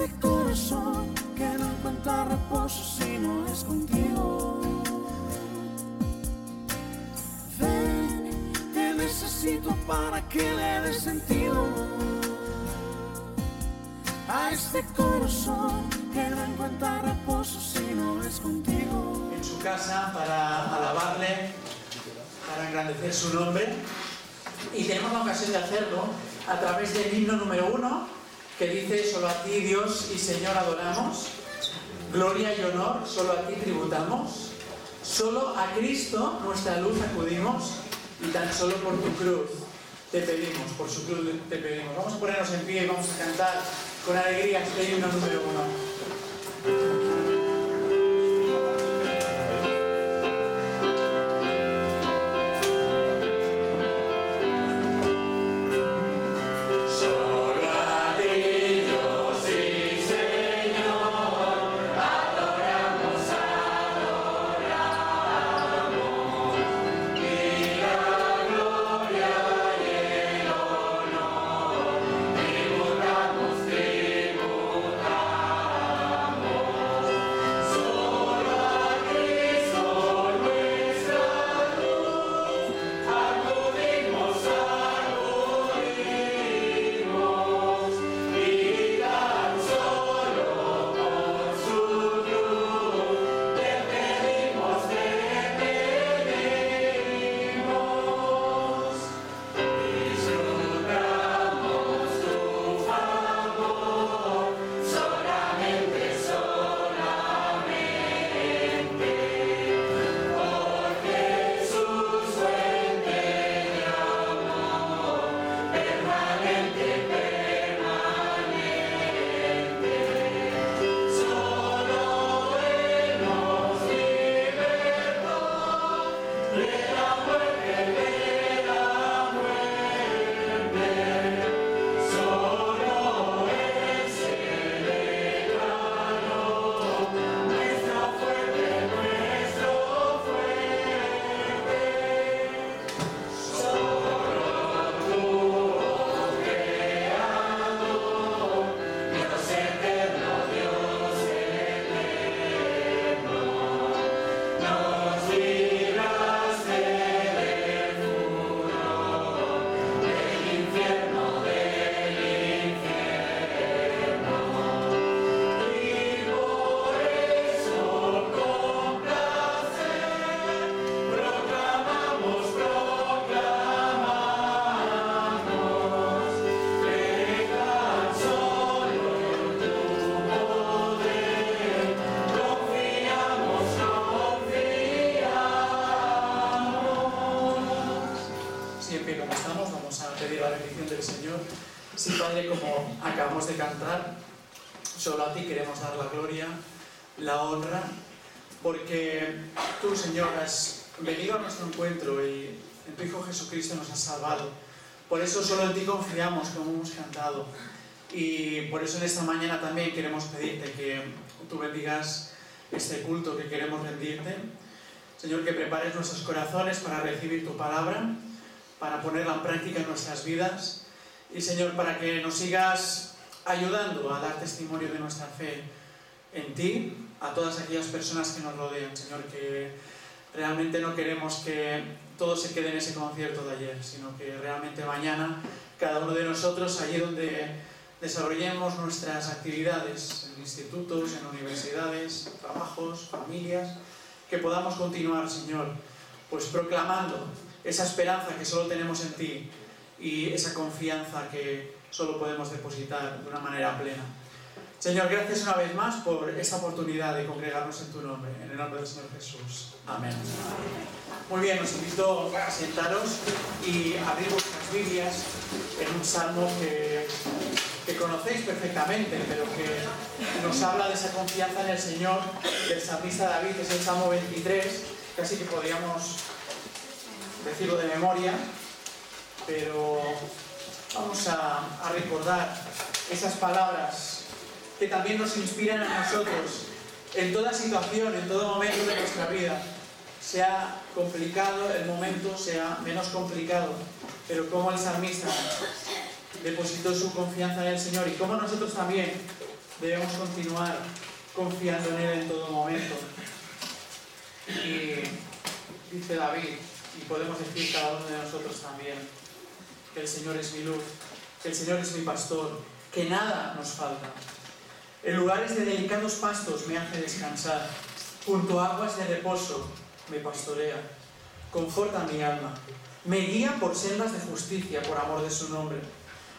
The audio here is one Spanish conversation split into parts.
este corazón que no encuentra reposo si no es contigo. Ven, te necesito para que le des sentido a este corazón que no encuentra reposo si no es contigo. En su casa para alabarle, para engrandecer su nombre, y tenemos la ocasión de hacerlo a través del himno número 1, que dice: solo a ti, Dios y Señor, adoramos, gloria y honor solo a ti tributamos, solo a Cristo nuestra luz acudimos, y tan solo por tu cruz te pedimos, por su cruz te pedimos. Vamos a ponernos en pie y vamos a cantar con alegría este himno número 1. Sí, Padre, como acabamos de cantar, solo a ti queremos dar la gloria, la honra, porque tú, Señor, has venido a nuestro encuentro y en tu Hijo Jesucristo nos has salvado. Por eso solo en ti confiamos, como hemos cantado. Y por eso en esta mañana también queremos pedirte que tú bendigas este culto que queremos rendirte. Señor, que prepares nuestros corazones para recibir tu palabra, para ponerla en práctica en nuestras vidas. Y Señor, para que nos sigas ayudando a dar testimonio de nuestra fe en ti, a todas aquellas personas que nos rodean. Señor, que realmente no queremos que todo se quede en ese concierto de ayer, sino que realmente mañana cada uno de nosotros, allí donde desarrollemos nuestras actividades, en institutos, en universidades, trabajos, familias, que podamos continuar, Señor, pues proclamando esa esperanza que solo tenemos en ti y esa confianza que solo podemos depositar de una manera plena. Señor, gracias una vez más por esta oportunidad de congregarnos en tu nombre, en el nombre del Señor Jesús. Amén. Muy bien, os invito a sentaros y abrir vuestras Biblias en un salmo que conocéis perfectamente, pero que nos habla de esa confianza en el Señor del salmista David. Es el Salmo 23, casi que podríamos decirlo de memoria, pero vamos a recordar esas palabras que también nos inspiran a nosotros en toda situación, en todo momento de nuestra vida, sea complicado el momento, sea menos complicado, pero como el salmista depositó su confianza en el Señor y como nosotros también debemos continuar confiando en Él en todo momento. Y dice David, y podemos decir cada uno de nosotros también, que el Señor es mi luz, que el Señor es mi pastor, que nada nos falta. En lugares de delicados pastos me hace descansar, junto a aguas de reposo me pastorea, conforta mi alma, me guía por sendas de justicia por amor de su nombre.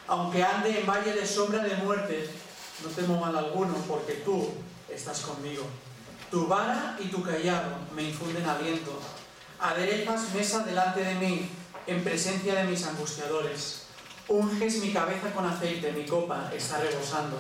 Aunque ande en valle de sombra de muerte, no temo mal alguno, porque tú estás conmigo. Tu vara y tu cayado me infunden aliento. Aderezas mesa delante de mí, en presencia de mis angustiadores. Unges mi cabeza con aceite, mi copa está rebosando.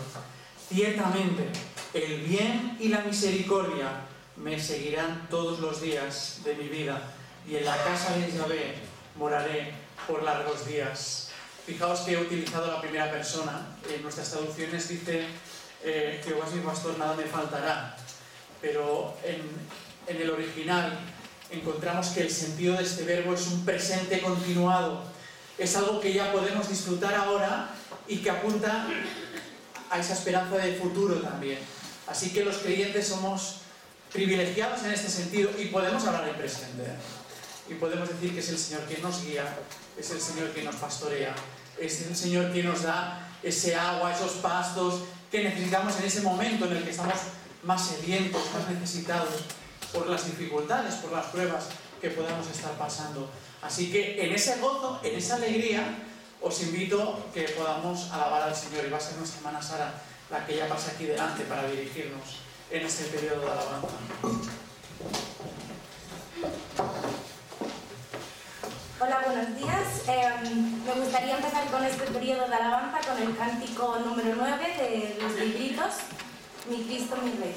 Ciertamente, el bien y la misericordia me seguirán todos los días de mi vida, y en la casa de Yahvé moraré por largos días. Fijaos que he utilizado la primera persona. En nuestras traducciones dice Jehová es mi pastor, nada me faltará. Pero en el original encontramos que el sentido de este verbo es un presente continuado. Es algo que ya podemos disfrutar ahora y que apunta a esa esperanza de futuro también. Así que los creyentes somos privilegiados en este sentido y podemos hablar en presente. Y podemos decir que es el Señor quien nos guía, es el Señor quien nos pastorea, es el Señor quien nos da ese agua, esos pastos que necesitamos en ese momento en el que estamos más sedientos, más necesitados por las dificultades, por las pruebas que podamos estar pasando. Así que en ese gozo, en esa alegría, os invito que podamos alabar al Señor. Y va a ser nuestra hermana Sara la que ya pasa aquí delante para dirigirnos en este periodo de alabanza. Hola, buenos días. Me gustaría empezar con este periodo de alabanza con el cántico número 9 de los libritos, Mi Cristo, mi Rey.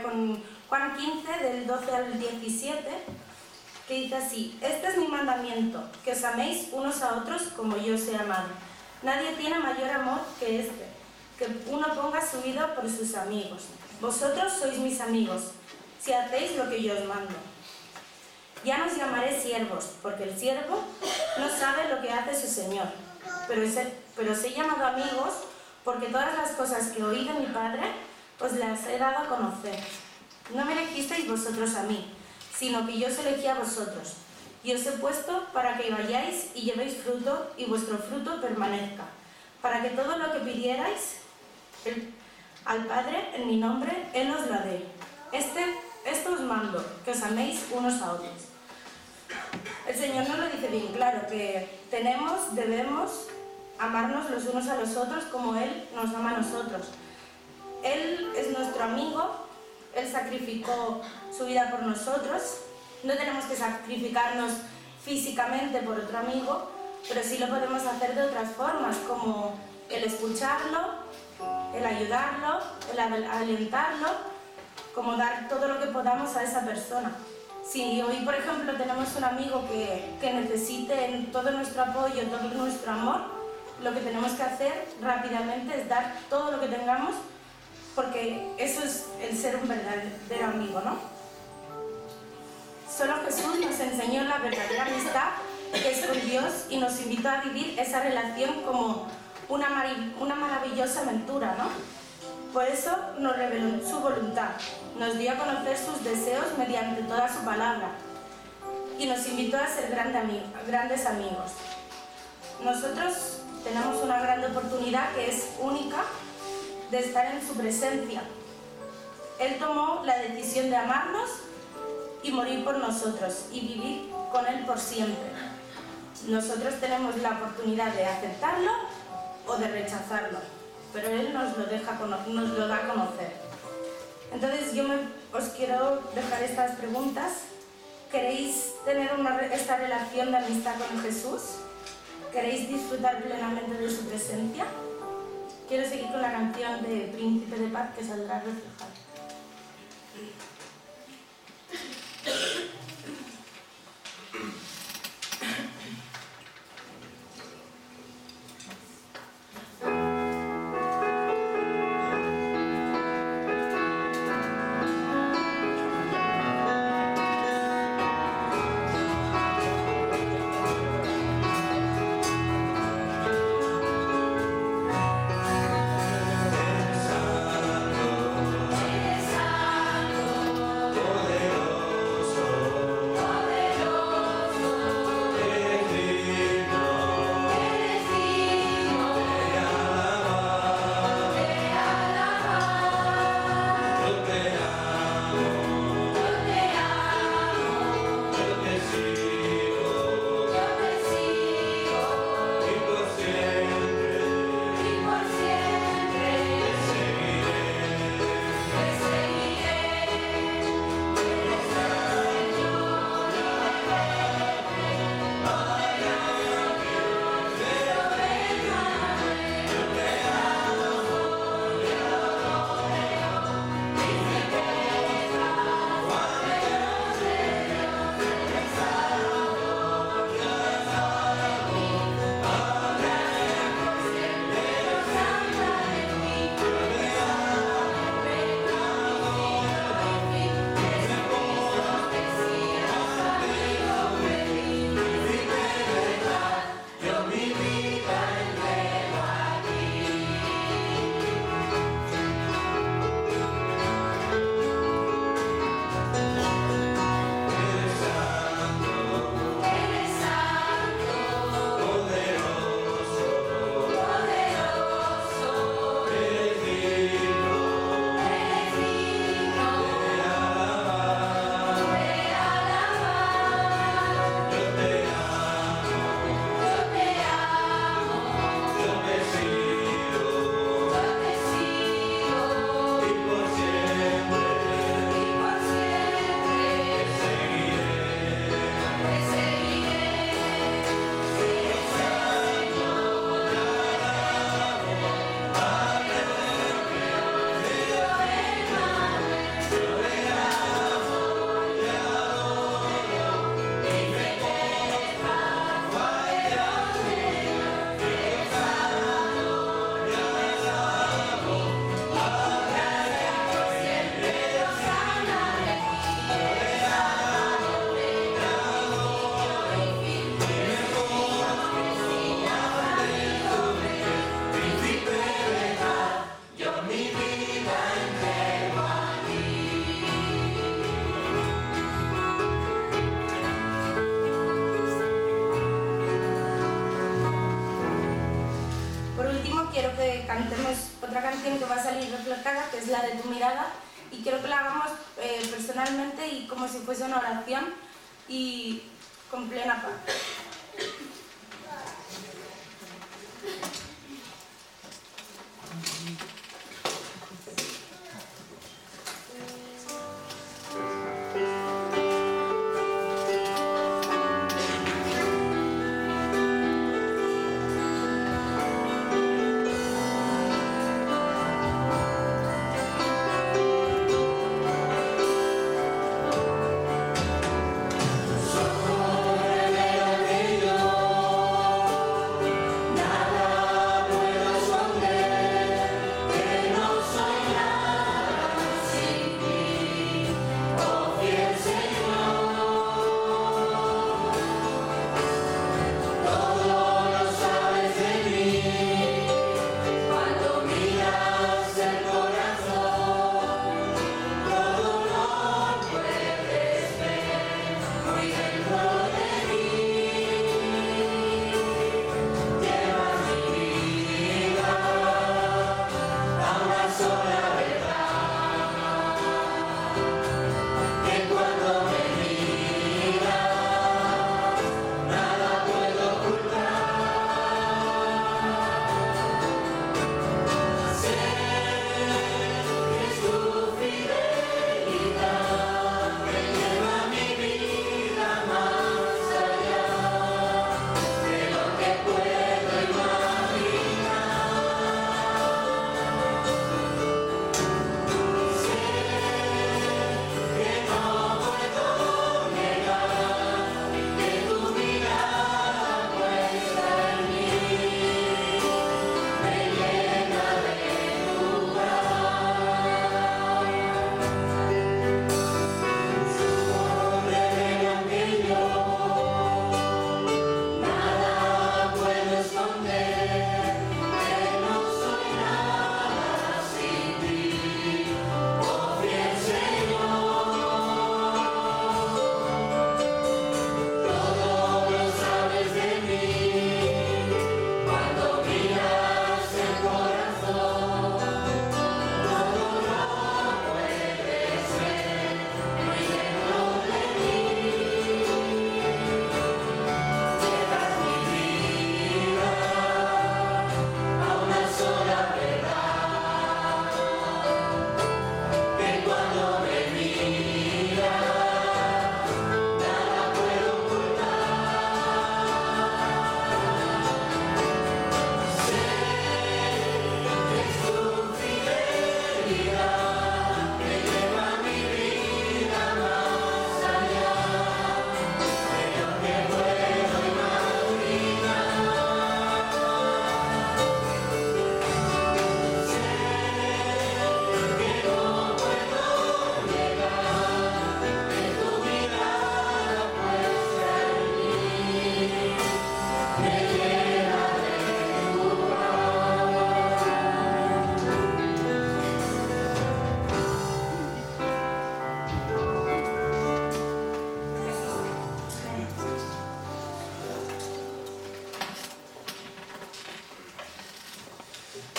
con Juan 15, del 12 al 17, que dice así: este es mi mandamiento, que os améis unos a otros como yo os he amado. Nadie tiene mayor amor que este, que uno ponga su vida por sus amigos. Vosotros sois mis amigos, si hacéis lo que yo os mando. Ya no os llamaré siervos, porque el siervo no sabe lo que hace su señor, pero os he llamado amigos, porque todas las cosas que oí de mi Padre os las he dado a conocer. No me elegisteis vosotros a mí, sino que yo os elegí a vosotros, y os he puesto para que vayáis y llevéis fruto, y vuestro fruto permanezca, para que todo lo que pidierais al Padre en mi nombre, Él os lo dé. Esto os mando, que os améis unos a otros. El Señor nos lo dice bien claro, que debemos amarnos los unos a los otros como Él nos ama a nosotros. Él es nuestro amigo, Él sacrificó su vida por nosotros. No tenemos que sacrificarnos físicamente por otro amigo, pero sí lo podemos hacer de otras formas, como el escucharlo, el ayudarlo, el alentarlo, como dar todo lo que podamos a esa persona. Si hoy, por ejemplo, tenemos un amigo que necesite todo nuestro apoyo, todo nuestro amor, lo que tenemos que hacer rápidamente es dar todo lo que tengamos, porque eso es el ser un verdadero amigo, ¿no? Solo Jesús nos enseñó la verdadera amistad que es con Dios y nos invitó a vivir esa relación como una maravillosa aventura, ¿no? Por eso nos reveló su voluntad, nos dio a conocer sus deseos mediante toda su palabra y nos invitó a ser grandes amigos. Nosotros tenemos una gran oportunidad que es única de estar en su presencia. Él tomó la decisión de amarnos y morir por nosotros y vivir con Él por siempre. Nosotros tenemos la oportunidad de aceptarlo o de rechazarlo, pero Él nos lo da a conocer. Entonces os quiero dejar estas preguntas. ¿Queréis tener esta relación de amistad con Jesús? ¿Queréis disfrutar plenamente de su presencia? Quiero seguir con la canción de Príncipe de Paz que saldrá reflejada. Santo, cantemos otra canción que va a salir reflejada, que es la de Tu mirada, y quiero que la hagamos personalmente y como si fuese una oración y con plena paz.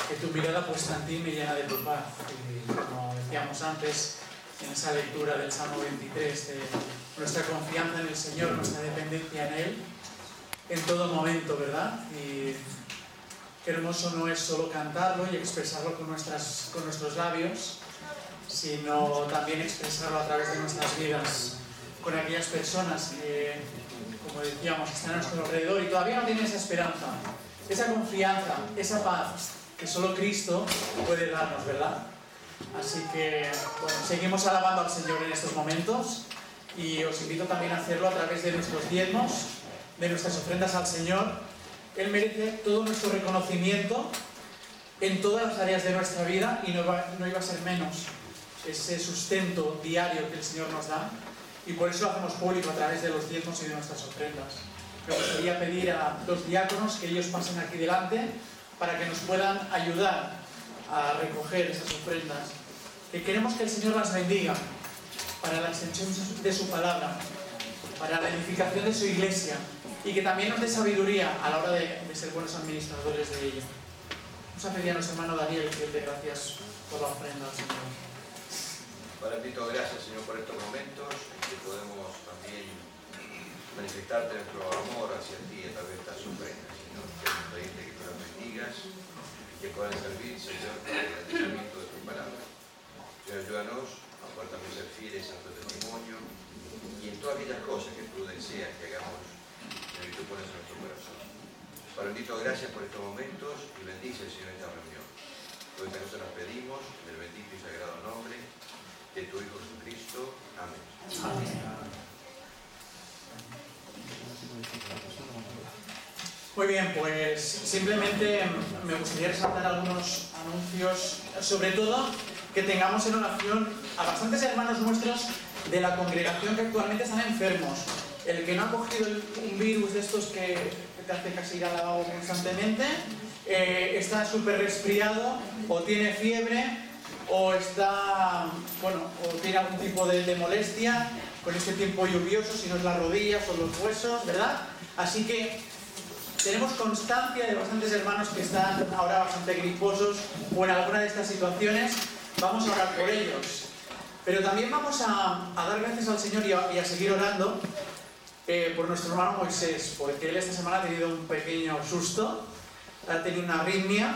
Que tu mirada puesta en ti me llena de tu paz. Y como decíamos antes, en esa lectura del Salmo 23, de nuestra confianza en el Señor, nuestra dependencia en Él, en todo momento, ¿verdad? Y qué hermoso no es solo cantarlo y expresarlo con nuestros labios, sino también expresarlo a través de nuestras vidas, con aquellas personas que, como decíamos, están a nuestro alrededor y todavía no tienen esa esperanza, esa confianza, esa paz que solo Cristo puede darnos, ¿verdad? Así que, bueno, seguimos alabando al Señor en estos momentos y os invito también a hacerlo a través de nuestros diezmos, de nuestras ofrendas al Señor. Él merece todo nuestro reconocimiento en todas las áreas de nuestra vida y no iba a ser menos ese sustento diario que el Señor nos da, y por eso lo hacemos público a través de los diezmos y de nuestras ofrendas. Me gustaría pedir a los diáconos que ellos pasen aquí delante para que nos puedan ayudar a recoger esas ofrendas, que queremos que el Señor las bendiga para la extensión de su palabra, para la edificación de su iglesia, y que también nos dé sabiduría a la hora de ser buenos administradores de ella. Vamos a pedir a nuestro hermano Daniel que dé gracias por la ofrenda al Señor. Padre bendito, gracias Señor por estos momentos en que podemos también manifestarte nuestro amor hacia ti a través de estas ofrendas, Señor. Queremos pedirte que tú las bendigas y que puedan servir, Señor, para el agradecimiento de tu palabra. Señor, ayúdanos a poder también ser fieles a tu testimonio y en todas aquellas cosas que tú deseas que hagamos, Señor, y tú pones en nuestro corazón. Padre bendito, gracias por estos momentos y bendice, Señor, esta reunión. Todo esto nos las pedimos en el bendito y sagrado nombre de tu Hijo Jesucristo. Amén. Amén. Muy bien, pues simplemente me gustaría resaltar algunos anuncios, sobre todo que tengamos en oración a bastantes hermanos nuestros de la congregación que actualmente están enfermos. El que no ha cogido un virus de estos que te hace casi ir al lavabo constantemente, está súper resfriado o tiene fiebre o está, bueno, o tiene algún tipo de molestia con este tiempo lluvioso, si no es las rodillas o los huesos, ¿verdad? Así que tenemos constancia de bastantes hermanos que están ahora bastante griposos o en alguna de estas situaciones. Vamos a orar por ellos. Pero también vamos a dar gracias al Señor y a seguir orando por nuestro hermano Moisés, porque él esta semana ha tenido un pequeño susto, ha tenido una arritmia,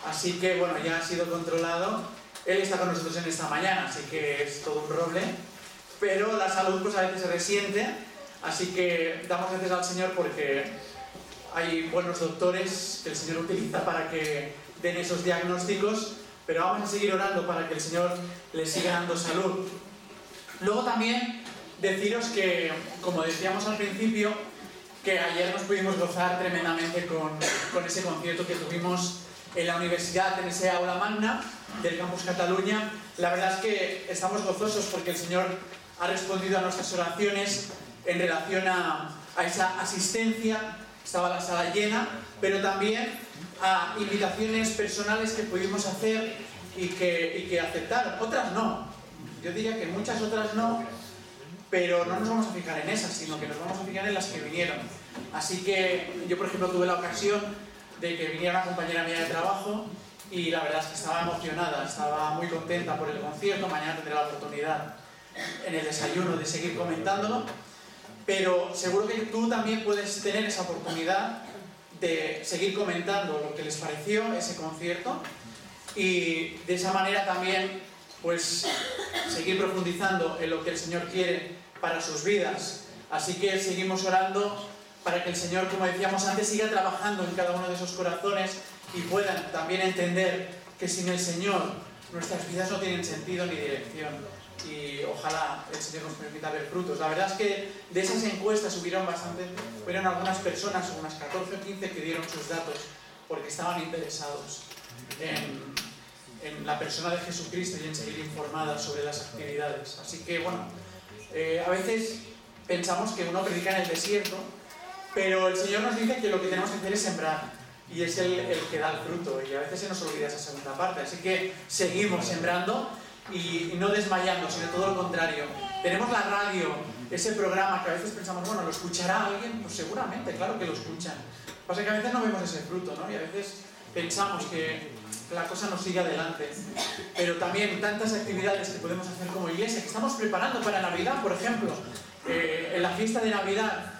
así que bueno, ya ha sido controlado. Él está con nosotros en esta mañana, así que es todo un roble, pero la salud pues a veces se resiente, así que damos gracias al Señor porque hay buenos doctores que el Señor utiliza para que den esos diagnósticos, pero vamos a seguir orando para que el Señor le siga dando salud. Luego también deciros que, como decíamos al principio, que ayer nos pudimos gozar tremendamente con ese concierto que tuvimos en la universidad, en ese aula magna del Campus Cataluña. La verdad es que estamos gozosos porque el Señor ha respondido a nuestras oraciones en relación a esa asistencia. Estaba la sala llena, pero también a invitaciones personales que pudimos hacer y que aceptaron. Otras no. Yo diría que muchas otras no, pero no nos vamos a fijar en esas, sino que nos vamos a fijar en las que vinieron. Así que yo, por ejemplo, tuve la ocasión de que viniera una compañera mía de trabajo y la verdad es que estaba emocionada, estaba muy contenta por el concierto. Mañana tendré la oportunidad en el desayuno de seguir comentándolo, pero seguro que tú también puedes tener esa oportunidad de seguir comentando lo que les pareció ese concierto y de esa manera también pues seguir profundizando en lo que el Señor quiere para sus vidas. Así que seguimos orando para que el Señor, como decíamos antes, siga trabajando en cada uno de esos corazones y puedan también entender que sin el Señor nuestras vidas no tienen sentido ni dirección. Y ojalá el Señor nos permita ver frutos. La verdad es que de esas encuestas hubieron algunas personas, unas 14 o 15, que dieron sus datos porque estaban interesados en la persona de Jesucristo y en seguir informadas sobre las actividades. Así que bueno, a veces pensamos que uno predica en el desierto, pero el Señor nos dice que lo que tenemos que hacer es sembrar, y es el que da el fruto, y a veces se nos olvida esa segunda parte. Así que seguimos sembrando y no desmayando, sino todo lo contrario. Tenemos la radio, ese programa que a veces pensamos, bueno, ¿lo escuchará alguien? Pues seguramente, claro que lo escuchan. Lo que pasa es que a veces no vemos ese fruto, ¿no? Y a veces pensamos que la cosa nos sigue adelante. Pero también tantas actividades que podemos hacer como iglesia, que estamos preparando para Navidad, por ejemplo, en la fiesta de Navidad,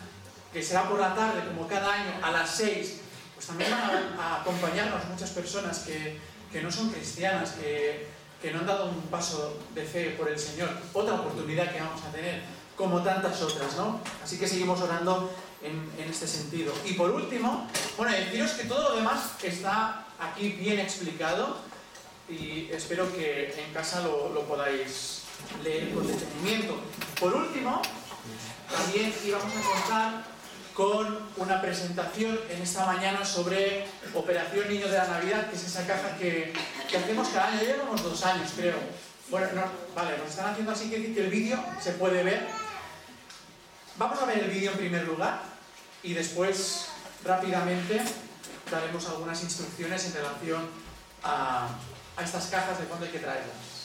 que será por la tarde, como cada año, a las 6, pues también van a acompañarnos muchas personas que no son cristianas, que no han dado un paso de fe por el Señor. Otra oportunidad que vamos a tener, como tantas otras, ¿no? Así que seguimos orando en este sentido. Y por último, bueno, deciros que todo lo demás está aquí bien explicado y espero que en casa lo podáis leer con detenimiento. Por último, también íbamos a contar con una presentación en esta mañana sobre Operación Niño de la Navidad, que es esa caja que hacemos cada año. Ya llevamos 2 años, creo. Bueno, no, vale, nos están haciendo así que el vídeo se puede ver. Vamos a ver el vídeo en primer lugar y después, rápidamente, daremos algunas instrucciones en relación a estas cajas de cuándo hay que traerlas.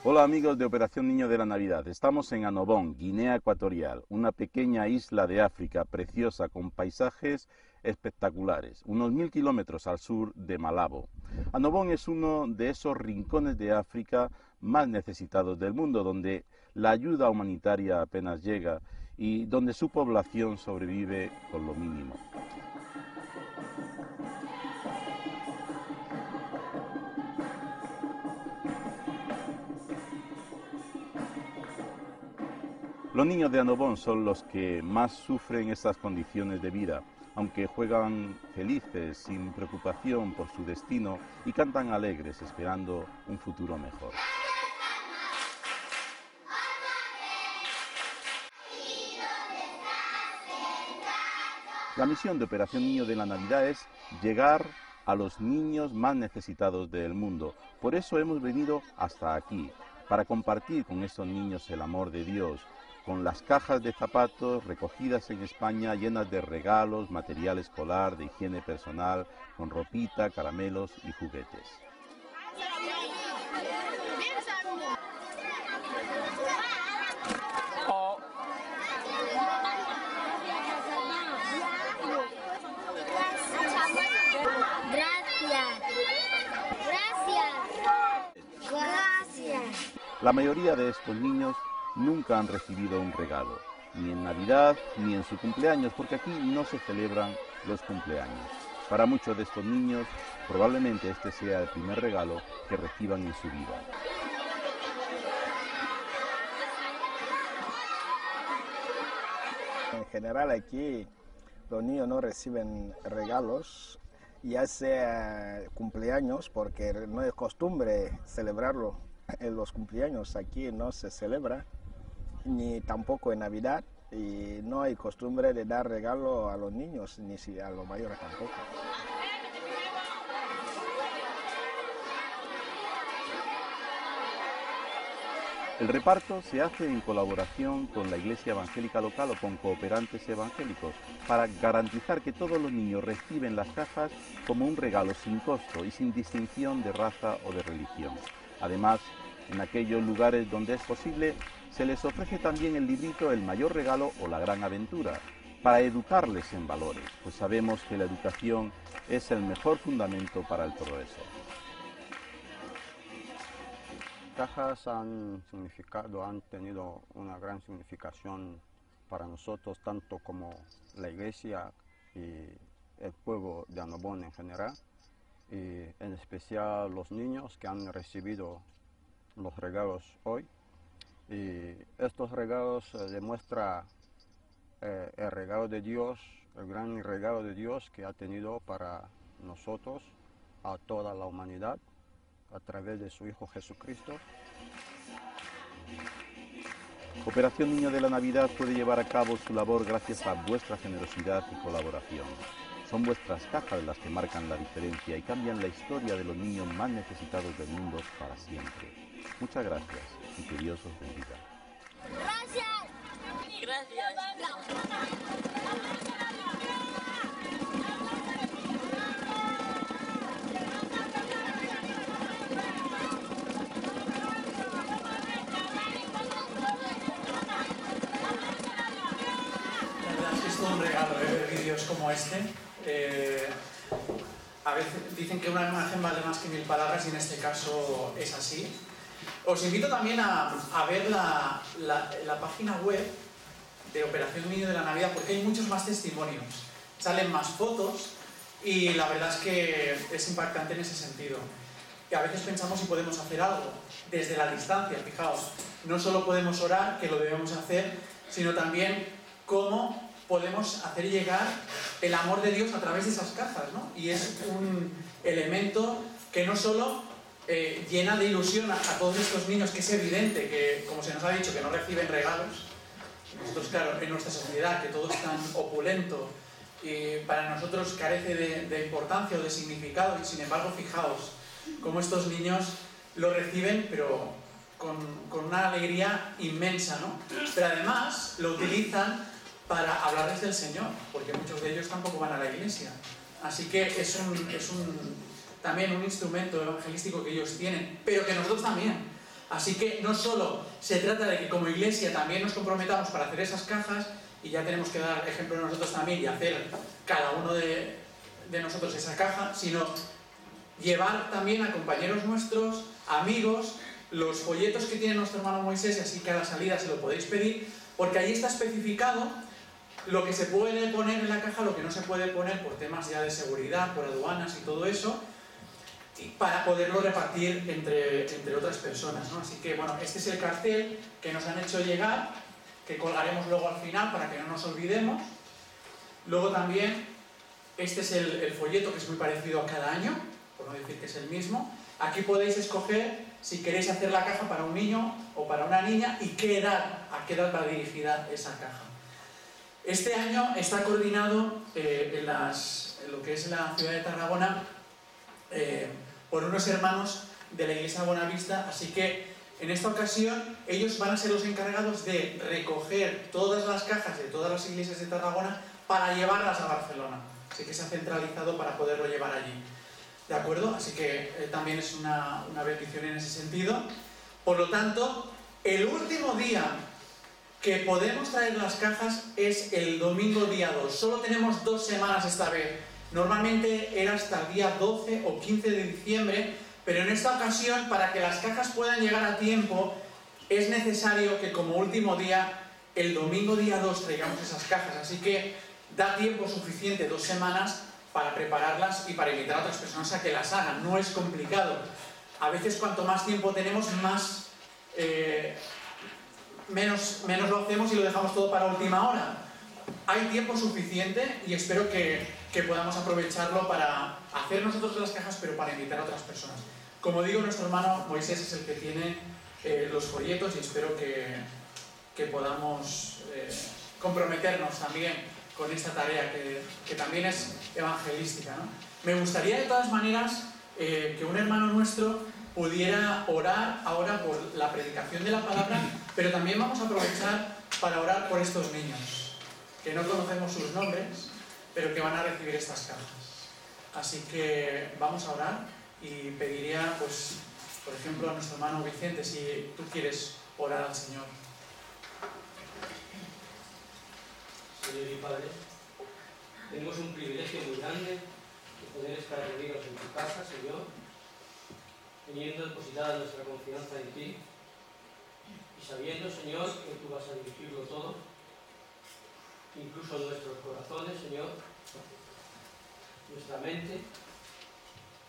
Hola amigos de Operación Niño de la Navidad, estamos en Annobón, Guinea Ecuatorial, una pequeña isla de África preciosa con paisajes espectaculares, unos 1000 kilómetros al sur de Malabo. Annobón es uno de esos rincones de África más necesitados del mundo, donde la ayuda humanitaria apenas llega y donde su población sobrevive con lo mínimo. Los niños de Annobón son los que más sufren estas condiciones de vida, aunque juegan felices, sin preocupación por su destino y cantan alegres, esperando un futuro mejor. La misión de Operación Niño de la Navidad es llegar a los niños más necesitados del mundo. Por eso hemos venido hasta aquí, para compartir con estos niños el amor de Dios, con las cajas de zapatos recogidas en España llenas de regalos, material escolar, de higiene personal, con ropita, caramelos y juguetes. La mayoría de estos niños nunca han recibido un regalo, ni en Navidad ni en su cumpleaños, porque aquí no se celebran los cumpleaños. Para muchos de estos niños, probablemente este sea el primer regalo que reciban en su vida. En general aquí los niños no reciben regalos, ya sea cumpleaños, porque no es costumbre celebrarlo. En los cumpleaños aquí no se celebra, ni tampoco en Navidad, y no hay costumbre de dar regalo a los niños, ni a los mayores tampoco. El reparto se hace en colaboración con la Iglesia Evangélica local o con cooperantes evangélicos para garantizar que todos los niños reciben las cajas como un regalo sin costo y sin distinción de raza o de religión. Además, en aquellos lugares donde es posible, se les ofrece también el librito El mayor regalo o La gran aventura, para educarles en valores, pues sabemos que la educación es el mejor fundamento para el progreso. Cajas han tenido una gran significación para nosotros, tanto como la iglesia y el pueblo de Annobón en general, y en especial los niños que han recibido los regalos hoy. Y estos regalos demuestran el regalo de Dios, el gran regalo de Dios que ha tenido para nosotros, a toda la humanidad, a través de su Hijo Jesucristo. Operación Niño de la Navidad puede llevar a cabo su labor gracias a vuestra generosidad y colaboración. Son vuestras cajas las que marcan la diferencia y cambian la historia de los niños más necesitados del mundo para siempre. Muchas gracias y que Dios os bendiga. Gracias. Gracias. Un regalo ver vídeos como este. A veces dicen que una imagen vale más que 1000 palabras y en este caso es así. Os invito también a ver la página web de Operación Niño de la Navidad, porque hay muchos más testimonios, salen más fotos y la verdad es que es impactante en ese sentido. Y a veces pensamos si podemos hacer algo desde la distancia, fijaos, no solo podemos orar, que lo debemos hacer, sino también cómo podemos hacer llegar el amor de Dios a través de esas cajas, ¿no? Y es un elemento que no solo llena de ilusión a todos estos niños, que es evidente que, como se nos ha dicho, que no reciben regalos. Nosotros, claro, en nuestra sociedad, que todo es tan opulento, y para nosotros carece de importancia o de significado, y sin embargo, fijaos cómo estos niños lo reciben, pero con una alegría inmensa, ¿no? Pero además lo utilizan para hablarles del Señor, porque muchos de ellos tampoco van a la iglesia. Así que es también un instrumento evangelístico que ellos tienen, pero que nosotros también. Así que no solo se trata de que como iglesia también nos comprometamos para hacer esas cajas, y ya tenemos que dar ejemplo nosotros también y hacer cada uno de nosotros esa caja, sino llevar también a compañeros nuestros, amigos, los folletos que tiene nuestro hermano Moisés, y así cada salida se lo podéis pedir, porque ahí está especificado lo que se puede poner en la caja, lo que no se puede poner por temas ya de seguridad, por aduanas y todo eso, y para poderlo repartir entre otras personas, ¿no? Así que bueno, este es el cartel que nos han hecho llegar, que colgaremos luego al final para que no nos olvidemos. Luego también, este es el folleto, que es muy parecido a cada año, por no decir que es el mismo. Aquí podéis escoger si queréis hacer la caja para un niño o para una niña y a qué edad va dirigida esa caja. Este año está coordinado en lo que es la ciudad de Tarragona por unos hermanos de la Iglesia Buenavista, así que en esta ocasión ellos van a ser los encargados de recoger todas las cajas de todas las iglesias de Tarragona para llevarlas a Barcelona. Así que se ha centralizado para poderlo llevar allí. ¿De acuerdo? Así que también es una bendición en ese sentido. Por lo tanto, el último día que podemos traer las cajas es el domingo día 2. Solo tenemos 2 semanas esta vez. Normalmente era hasta el día 12 o 15 de diciembre, pero en esta ocasión, para que las cajas puedan llegar a tiempo, es necesario que como último día, el domingo día 2, traigamos esas cajas. Así que da tiempo suficiente, 2 semanas, para prepararlas y para invitar a otras personas a que las hagan. No es complicado. A veces cuanto más tiempo tenemos, menos lo hacemos y lo dejamos todo para última hora. Hay tiempo suficiente y espero que podamos aprovecharlo para hacer nosotros las cajas, pero para invitar a otras personas. Como digo, nuestro hermano Moisés es el que tiene los folletos y espero que podamos comprometernos también con esta tarea que también es evangelística, ¿no? Me gustaría de todas maneras que un hermano nuestro pudiera orar ahora por la predicación de la palabra, pero también vamos a aprovechar para orar por estos niños, que no conocemos sus nombres, pero que van a recibir estas cajas. Así que vamos a orar y pediría, pues, por ejemplo, a nuestro hermano Vicente, si tú quieres orar al Señor. Señor y Padre, tenemos un privilegio muy grande de poder estar reunidos en tu casa, Señor, teniendo depositada nuestra confianza en ti y sabiendo, Señor, que tú vas a dirigirlo todo, incluso nuestros corazones, Señor, nuestra mente,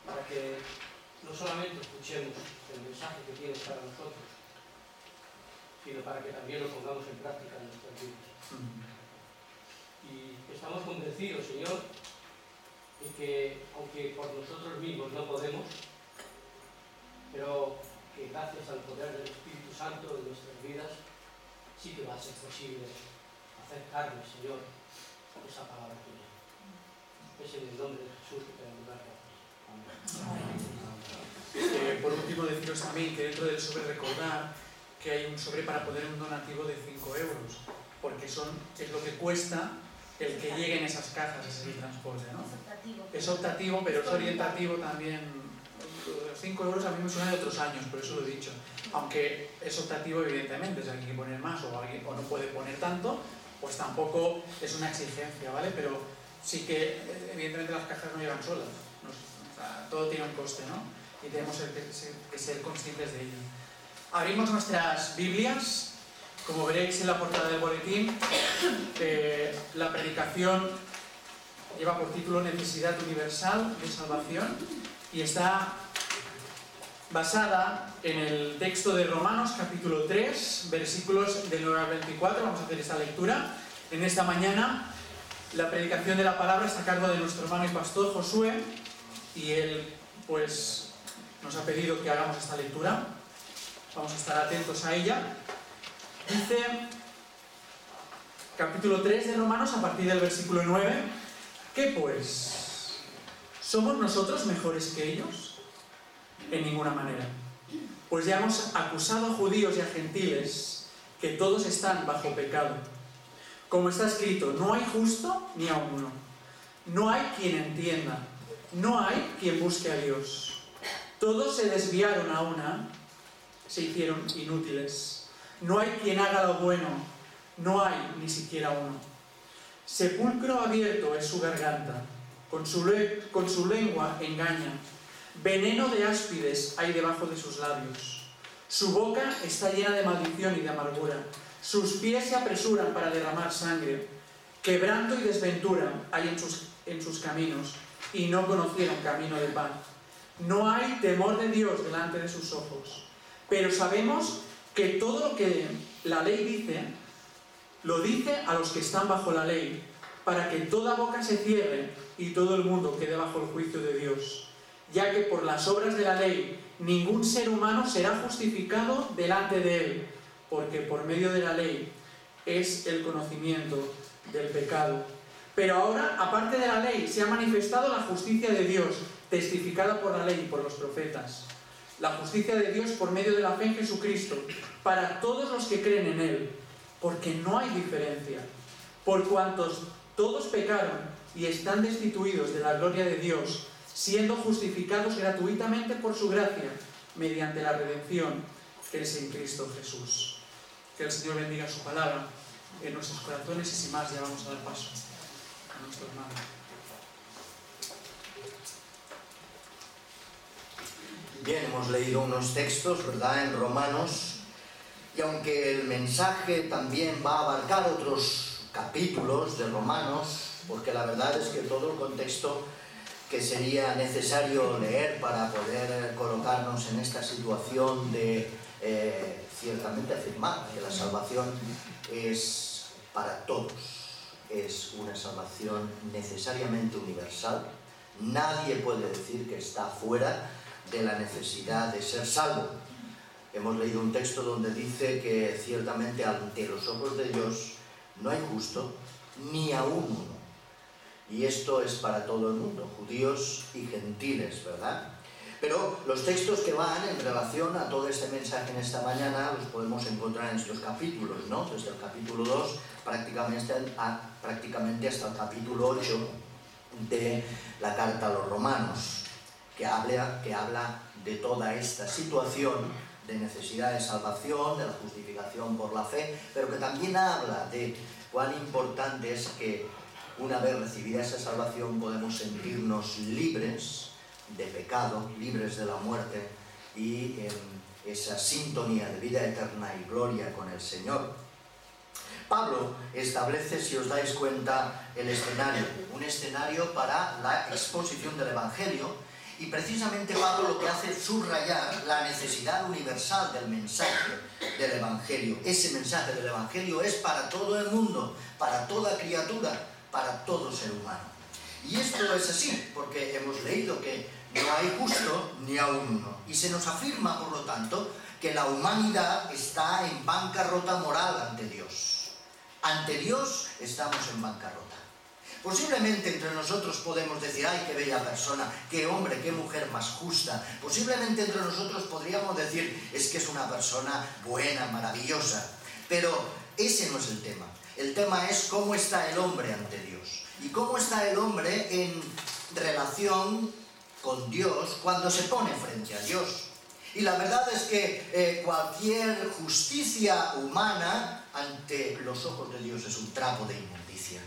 para que no solamente escuchemos el mensaje que tienes para nosotros, sino para que también lo pongamos en práctica en nuestras vidas. Y estamos convencidos, Señor, de que, aunque por nosotros mismos no podemos, pero que gracias al poder del Espíritu Santo de nuestras vidas, sí que va a ser posible hacer carne, Señor, esa palabra tuya. Es en el nombre de Jesús que te damos las gracias. Por último, deciros también que dentro del sobre recordar que hay un sobre para poner un donativo de 5 euros, porque es lo que cuesta el que lleguen esas cajas, ese transporte, ¿no? Es optativo, pero es orientativo también. Los 5 euros a mí me suena de otros años, por eso lo he dicho. Aunque es optativo, evidentemente, si alguien quiere poner más o no puede poner tanto, pues tampoco es una exigencia, ¿vale? Pero sí que, evidentemente, las cajas no llegan solas. O sea, todo tiene un coste, ¿no? Y tenemos que ser conscientes de ello. Abrimos nuestras Biblias. Como veréis en la portada del boletín, la predicación lleva por título Necesidad Universal de Salvación y está basada en el texto de Romanos capítulo 3, versículos del 9 al 24. Vamos a hacer esta lectura. En esta mañana la predicación de la palabra está a cargo de nuestro hermano y pastor Josué y él pues nos ha pedido que hagamos esta lectura. Vamos a estar atentos a ella. Dice, capítulo 3 de Romanos, a partir del versículo 9, ¿qué pues? ¿Somos nosotros mejores que ellos? En ninguna manera. Pues ya hemos acusado a judíos y a gentiles que todos están bajo pecado. Como está escrito, no hay justo ni a uno. No hay quien entienda. No hay quien busque a Dios. Todos se desviaron a una, se hicieron inútiles. No hay quien haga lo bueno, no hay ni siquiera uno. Sepulcro abierto es su garganta, con su lengua engaña. Veneno de áspides hay debajo de sus labios. Su boca está llena de maldición y de amargura. Sus pies se apresuran para derramar sangre. Quebranto y desventura hay en sus caminos, y no conocieron camino de paz. No hay temor de Dios delante de sus ojos. Pero sabemos que todo lo que la ley dice, lo dice a los que están bajo la ley, para que toda boca se cierre y todo el mundo quede bajo el juicio de Dios. Ya que por las obras de la ley ningún ser humano será justificado delante de él, porque por medio de la ley es el conocimiento del pecado. Pero ahora, aparte de la ley, se ha manifestado la justicia de Dios, testificada por la ley y por los profetas. La justicia de Dios por medio de la fe en Jesucristo, para todos los que creen en Él, porque no hay diferencia. Por cuantos todos pecaron y están destituidos de la gloria de Dios, siendo justificados gratuitamente por su gracia, mediante la redención que es en Cristo Jesús. Que el Señor bendiga su palabra en nuestros corazones, y sin más ya vamos a dar paso a nuestro hermano. Bien, hemos leído unos textos, ¿verdad?, en Romanos, y aunque el mensaje también va a abarcar otros capítulos de Romanos, porque la verdad es que todo el contexto que sería necesario leer para poder colocarnos en esta situación de ciertamente afirmar que la salvación es para todos, es una salvación necesariamente universal. Nadie puede decir que está fuera de la necesidad de ser salvo. Hemos leído un texto donde dice que ciertamente ante los ojos de Dios no hay justo ni aún uno. Y esto es para todo el mundo, judíos y gentiles, ¿verdad? Pero los textos que van en relación a todo este mensaje en esta mañana los podemos encontrar en estos capítulos, ¿no? Desde el capítulo 2 prácticamente hasta el capítulo 8 de la carta a los Romanos, que habla de toda esta situación de necesidad de salvación, de la justificación por la fe, pero que también habla de cuán importante es que una vez recibida esa salvación podemos sentirnos libres de pecado, libres de la muerte y en esa sintonía de vida eterna y gloria con el Señor. Pablo establece, si os dais cuenta, el escenario, un escenario para la exposición del Evangelio, y precisamente Pablo lo que hace es subrayar la necesidad universal del mensaje del Evangelio. Ese mensaje del Evangelio es para todo el mundo, para toda criatura, para todo ser humano. Y esto es así, porque hemos leído que no hay justo ni aún uno. Y se nos afirma, por lo tanto, que la humanidad está en bancarrota moral ante Dios. Ante Dios estamos en bancarrota. Posiblemente entre nosotros podemos decir, ¡ay, qué bella persona! ¡Qué hombre, qué mujer más justa! Posiblemente entre nosotros podríamos decir, es que es una persona buena, maravillosa. Pero ese no es el tema. El tema es cómo está el hombre ante Dios. Y cómo está el hombre en relación con Dios cuando se pone frente a Dios. Y la verdad es que cualquier justicia humana ante los ojos de Dios es un trapo de inmundicia.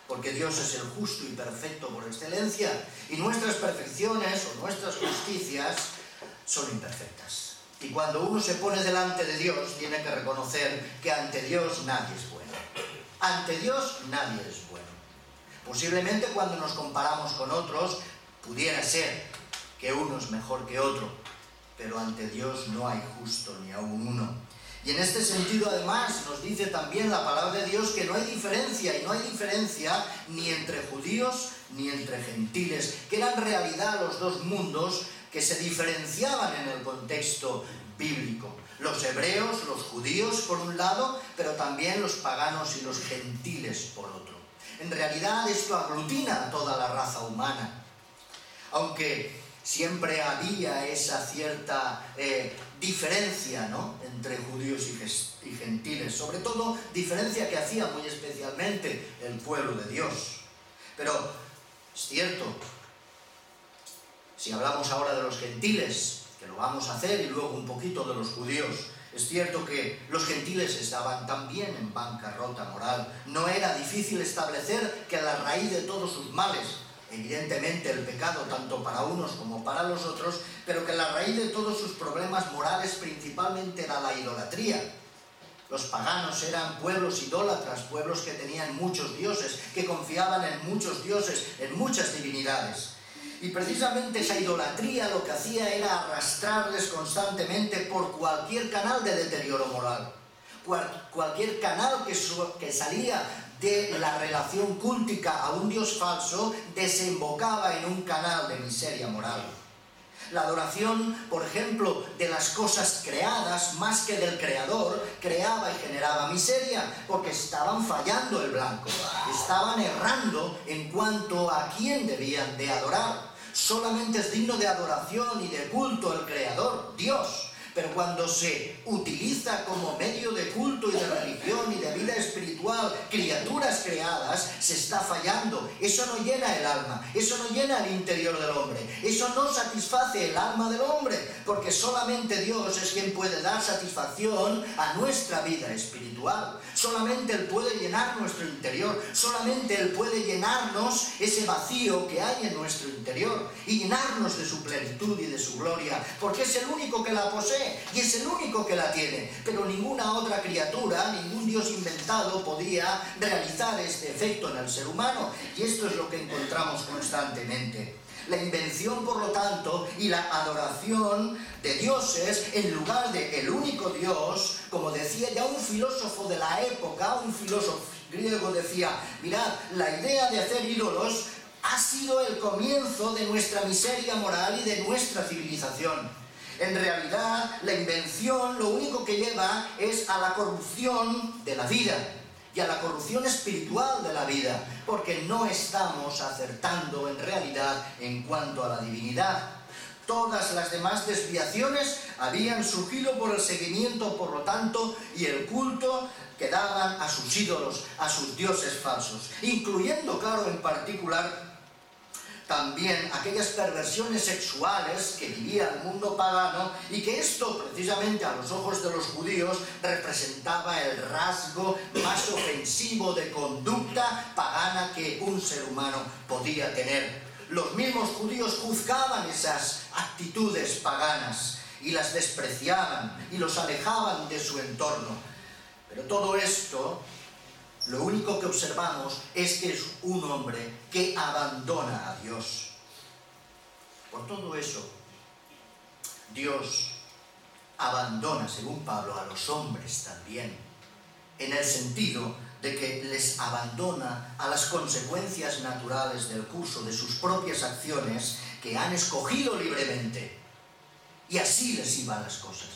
Porque Dios es el justo y perfecto por excelencia, y nuestras perfecciones o nuestras justicias son imperfectas. Y cuando uno se pone delante de Dios, tiene que reconocer que ante Dios nadie es bueno. Ante Dios nadie es bueno. Posiblemente cuando nos comparamos con otros, pudiera ser que uno es mejor que otro, pero ante Dios no hay justo ni aún uno. Y en este sentido, además, nos dice también la palabra de Dios que no hay diferencia, y no hay diferencia ni entre judíos ni entre gentiles, que eran en realidad los dos mundos que se diferenciaban en el contexto bíblico. Los hebreos, los judíos por un lado, pero también los paganos y los gentiles por otro. En realidad esto aglutina a toda la raza humana, aunque siempre había esa cierta diferencia, ¿no?, entre judíos y gentiles, sobre todo diferencia que hacía muy especialmente el pueblo de Dios. Pero es cierto, si hablamos ahora de los gentiles, que lo vamos a hacer, y luego un poquito de los judíos. Es cierto que los gentiles estaban también en bancarrota moral. No era difícil establecer que la raíz de todos sus males, evidentemente el pecado tanto para unos como para los otros, pero que la raíz de todos sus problemas morales principalmente era la idolatría. Los paganos eran pueblos idólatras, pueblos que tenían muchos dioses, que confiaban en muchos dioses, en muchas divinidades. Y precisamente esa idolatría lo que hacía era arrastrarles constantemente por cualquier canal de deterioro moral. Cualquier canal que salía de la relación cúltica a un dios falso desembocaba en un canal de miseria moral. La adoración, por ejemplo, de las cosas creadas, más que del creador, creaba y generaba miseria, porque estaban fallando el blanco, estaban errando en cuanto a quién debían de adorar. Solamente es digno de adoración y de culto el creador, Dios. Pero cuando se utiliza como medio de culto y de religión y de vida espiritual criaturas creadas, se está fallando. Eso no llena el alma, eso no llena el interior del hombre, eso no satisface el alma del hombre, porque solamente Dios es quien puede dar satisfacción a nuestra vida espiritual. Solamente Él puede llenar nuestro interior, solamente Él puede llenarnos ese vacío que hay en nuestro interior y llenarnos de su plenitud y de su gloria, porque es el único que la posee y es el único que la tiene. Pero ninguna otra criatura, ningún Dios inventado podía realizar este efecto en el ser humano, y esto es lo que encontramos constantemente. La invención, por lo tanto, y la adoración de dioses en lugar de el único Dios, como decía ya un filósofo de la época, un filósofo griego decía, mirad, la idea de hacer ídolos ha sido el comienzo de nuestra miseria moral y de nuestra civilización. En realidad, la invención lo único que lleva es a la corrupción de la vida y a la corrupción espiritual de la vida, porque no estamos acertando en realidad en cuanto a la divinidad. Todas las demás desviaciones habían surgido por el seguimiento, por lo tanto, y el culto que daban a sus ídolos, a sus dioses falsos, incluyendo, claro, en particular, también aquellas perversiones sexuales que vivía el mundo pagano, y que esto, precisamente a los ojos de los judíos, representaba el rasgo más ofensivo de conducta pagana que un ser humano podía tener. Los mismos judíos juzgaban esas actitudes paganas y las despreciaban y los alejaban de su entorno. Pero todo esto, lo único que observamos es que es un hombre que abandona a Dios. Por todo eso, Dios abandona, según Pablo, a los hombres también, en el sentido de que les abandona a las consecuencias naturales del curso de sus propias acciones que han escogido libremente. Y así les iban las cosas.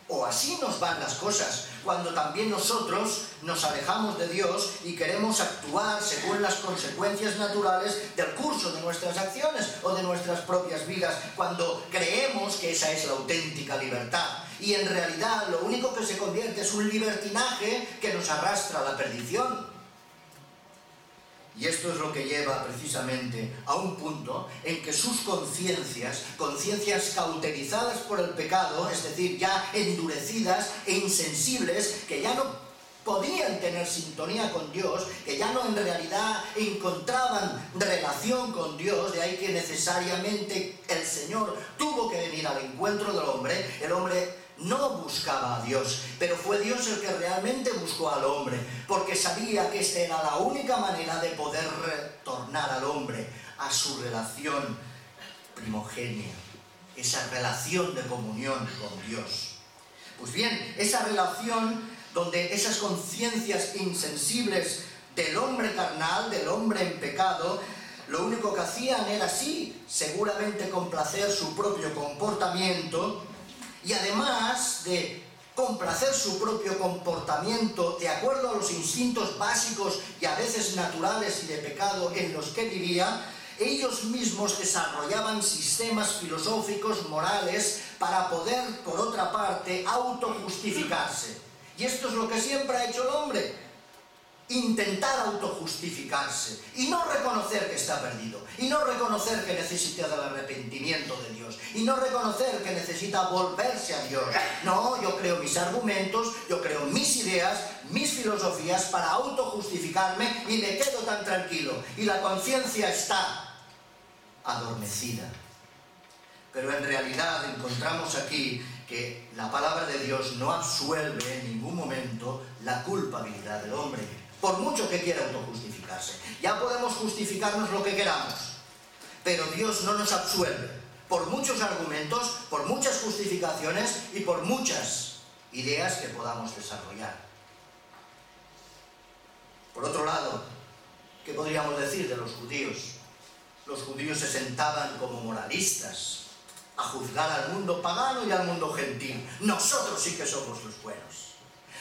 O así nos van las cosas cuando también nosotros nos alejamos de Dios y queremos actuar según las consecuencias naturales del curso de nuestras acciones o de nuestras propias vidas, cuando creemos que esa es la auténtica libertad. Y en realidad lo único que se convierte es un libertinaje que nos arrastra a la perdición. Y esto es lo que lleva precisamente a un punto en que sus conciencias cauterizadas por el pecado, es decir, ya endurecidas e insensibles, que ya no podían tener sintonía con Dios, que ya no en realidad encontraban relación con Dios, de ahí que necesariamente el Señor tuvo que venir al encuentro del hombre. El hombre no buscaba a Dios, pero fue Dios el que realmente buscó al hombre, porque sabía que esta era la única manera de poder retornar al hombre a su relación primogénea, esa relación de comunión con Dios. Pues bien, esa relación donde esas conciencias insensibles del hombre carnal, del hombre en pecado, lo único que hacían era sí, seguramente complacer su propio comportamiento, y además de complacer su propio comportamiento de acuerdo a los instintos básicos y a veces naturales y de pecado en los que vivía, ellos mismos desarrollaban sistemas filosóficos, morales, para poder, por otra parte, autojustificarse. Y esto es lo que siempre ha hecho el hombre. intentar autojustificarse y no reconocer que está perdido, y no reconocer que necesita del arrepentimiento de Dios, y no reconocer que necesita volverse a Dios. No, yo creo mis argumentos, yo creo mis ideas, mis filosofías para autojustificarme y me quedo tan tranquilo. Y la conciencia está adormecida. Pero en realidad encontramos aquí que la palabra de Dios no absuelve en ningún momento la culpabilidad del hombre, por mucho que quiera autojustificarse. Ya podemos justificarnos lo que queramos, pero Dios no nos absuelve por muchos argumentos, por muchas justificaciones y por muchas ideas que podamos desarrollar. Por otro lado, ¿qué podríamos decir de los judíos? Los judíos se sentaban como moralistas a juzgar al mundo pagano y al mundo gentil. Nosotros sí que somos los buenos.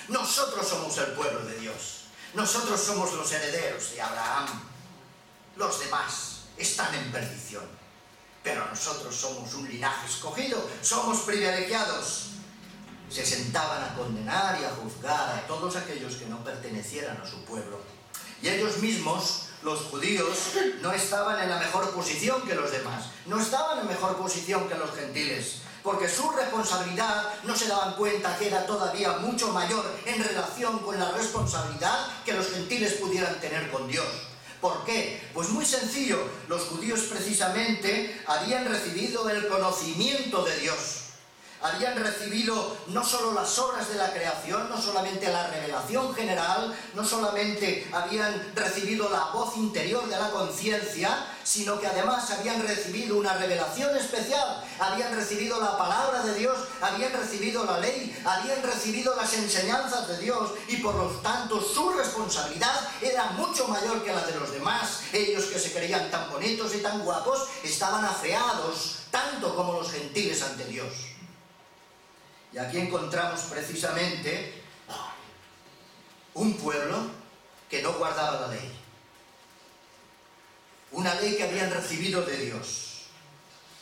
Nosotros somos el pueblo de Dios. Nosotros somos los herederos de Abraham. Los demás están en perdición. Pero nosotros somos un linaje escogido, somos privilegiados. Se sentaban a condenar y a juzgar a todos aquellos que no pertenecieran a su pueblo. Y ellos mismos, los judíos, no estaban en la mejor posición que los demás, no estaban en mejor posición que los gentiles, porque su responsabilidad no se daban cuenta que era todavía mucho mayor en relación con la responsabilidad que los gentiles pudieran tener con Dios. ¿Por qué? Pues muy sencillo, los judíos precisamente habían recibido el conocimiento de Dios. Habían recibido no solo las obras de la creación, no solamente la revelación general, no solamente habían recibido la voz interior de la conciencia, sino que además habían recibido una revelación especial, habían recibido la palabra de Dios, habían recibido la ley, habían recibido las enseñanzas de Dios y por lo tanto su responsabilidad era mucho mayor que la de los demás. Ellos que se creían tan bonitos y tan guapos estaban afeados tanto como los gentiles ante Dios. Y aquí encontramos precisamente un pueblo que no guardaba la ley. Una ley que habían recibido de Dios.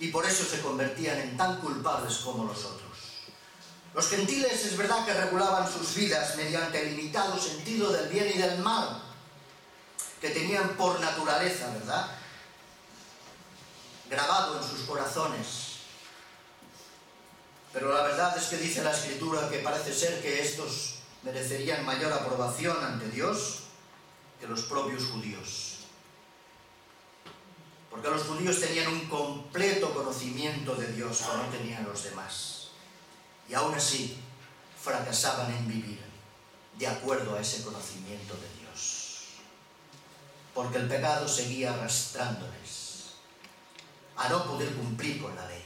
Y por eso se convertían en tan culpables como los otros. Los gentiles es verdad que regulaban sus vidas mediante el limitado sentido del bien y del mal que tenían por naturaleza, ¿verdad? Grabado en sus corazones. Pero la verdad es que dice la Escritura que parece ser que estos merecerían mayor aprobación ante Dios que los propios judíos. Porque los judíos tenían un completo conocimiento de Dios que no tenían los demás. Y aún así fracasaban en vivir de acuerdo a ese conocimiento de Dios. Porque el pecado seguía arrastrándoles a no poder cumplir con la ley,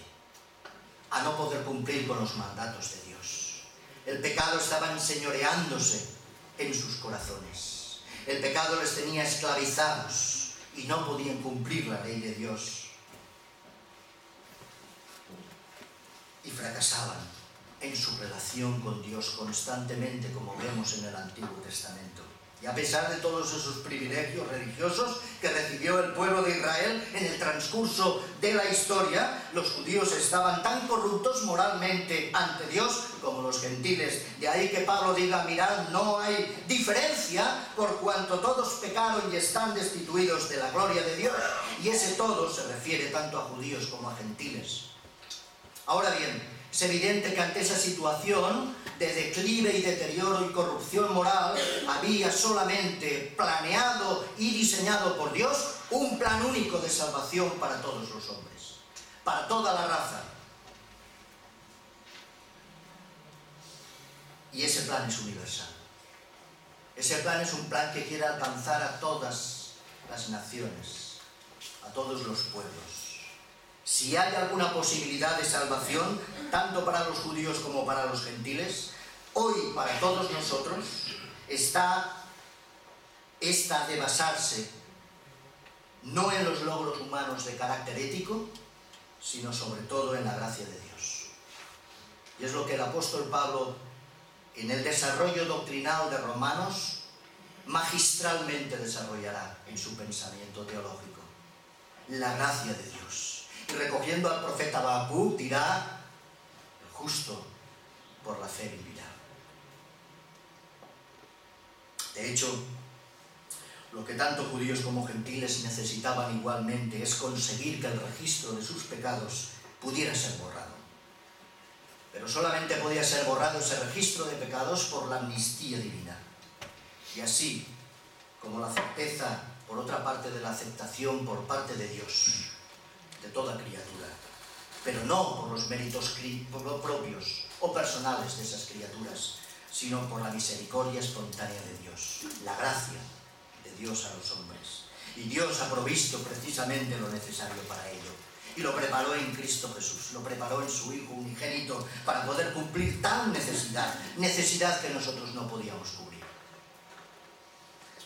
a no poder cumplir con los mandatos de Dios. El pecado estaba enseñoreándose en sus corazones. El pecado les tenía esclavizados y no podían cumplir la ley de Dios. Y fracasaban en su relación con Dios constantemente, como vemos en el Antiguo Testamento. Y a pesar de todos esos privilegios religiosos que recibió el pueblo de Israel en el transcurso de la historia, los judíos estaban tan corruptos moralmente ante Dios como los gentiles. De ahí que Pablo diga, mirad, no hay diferencia por cuanto todos pecaron y están destituidos de la gloria de Dios. Y ese todo se refiere tanto a judíos como a gentiles. Ahora bien, es evidente que ante esa situación de declive y deterioro y corrupción moral, había solamente planeado y diseñado por Dios un plan único de salvación para todos los hombres, para toda la raza. Y ese plan es universal. Ese plan es un plan que quiere alcanzar a todas las naciones, a todos los pueblos. Si hay alguna posibilidad de salvación, tanto para los judíos como para los gentiles, hoy para todos nosotros esta de basarse no en los logros humanos de carácter ético, sino sobre todo en la gracia de Dios. Y es lo que el apóstol Pablo, en el desarrollo doctrinal de Romanos, magistralmente desarrollará en su pensamiento teológico. La gracia de Dios. Y recogiendo al profeta Habacuc dirá, el justo por la fe vivirá. De hecho, Lo que tanto judíos como gentiles necesitaban igualmente es conseguir que el registro de sus pecados pudiera ser borrado. Pero solamente podía ser borrado ese registro de pecados por la amnistía divina. Y así, como la certeza, por otra parte, de la aceptación por parte de Dios, de toda criatura, pero no por los méritos propios o personales de esas criaturas, sino por la misericordia espontánea de Dios, la gracia de Dios a los hombres. Y Dios ha provisto precisamente lo necesario para ello. Y lo preparó en Cristo Jesús, lo preparó en su Hijo unigénito para poder cumplir tal necesidad que nosotros no podíamos cubrir.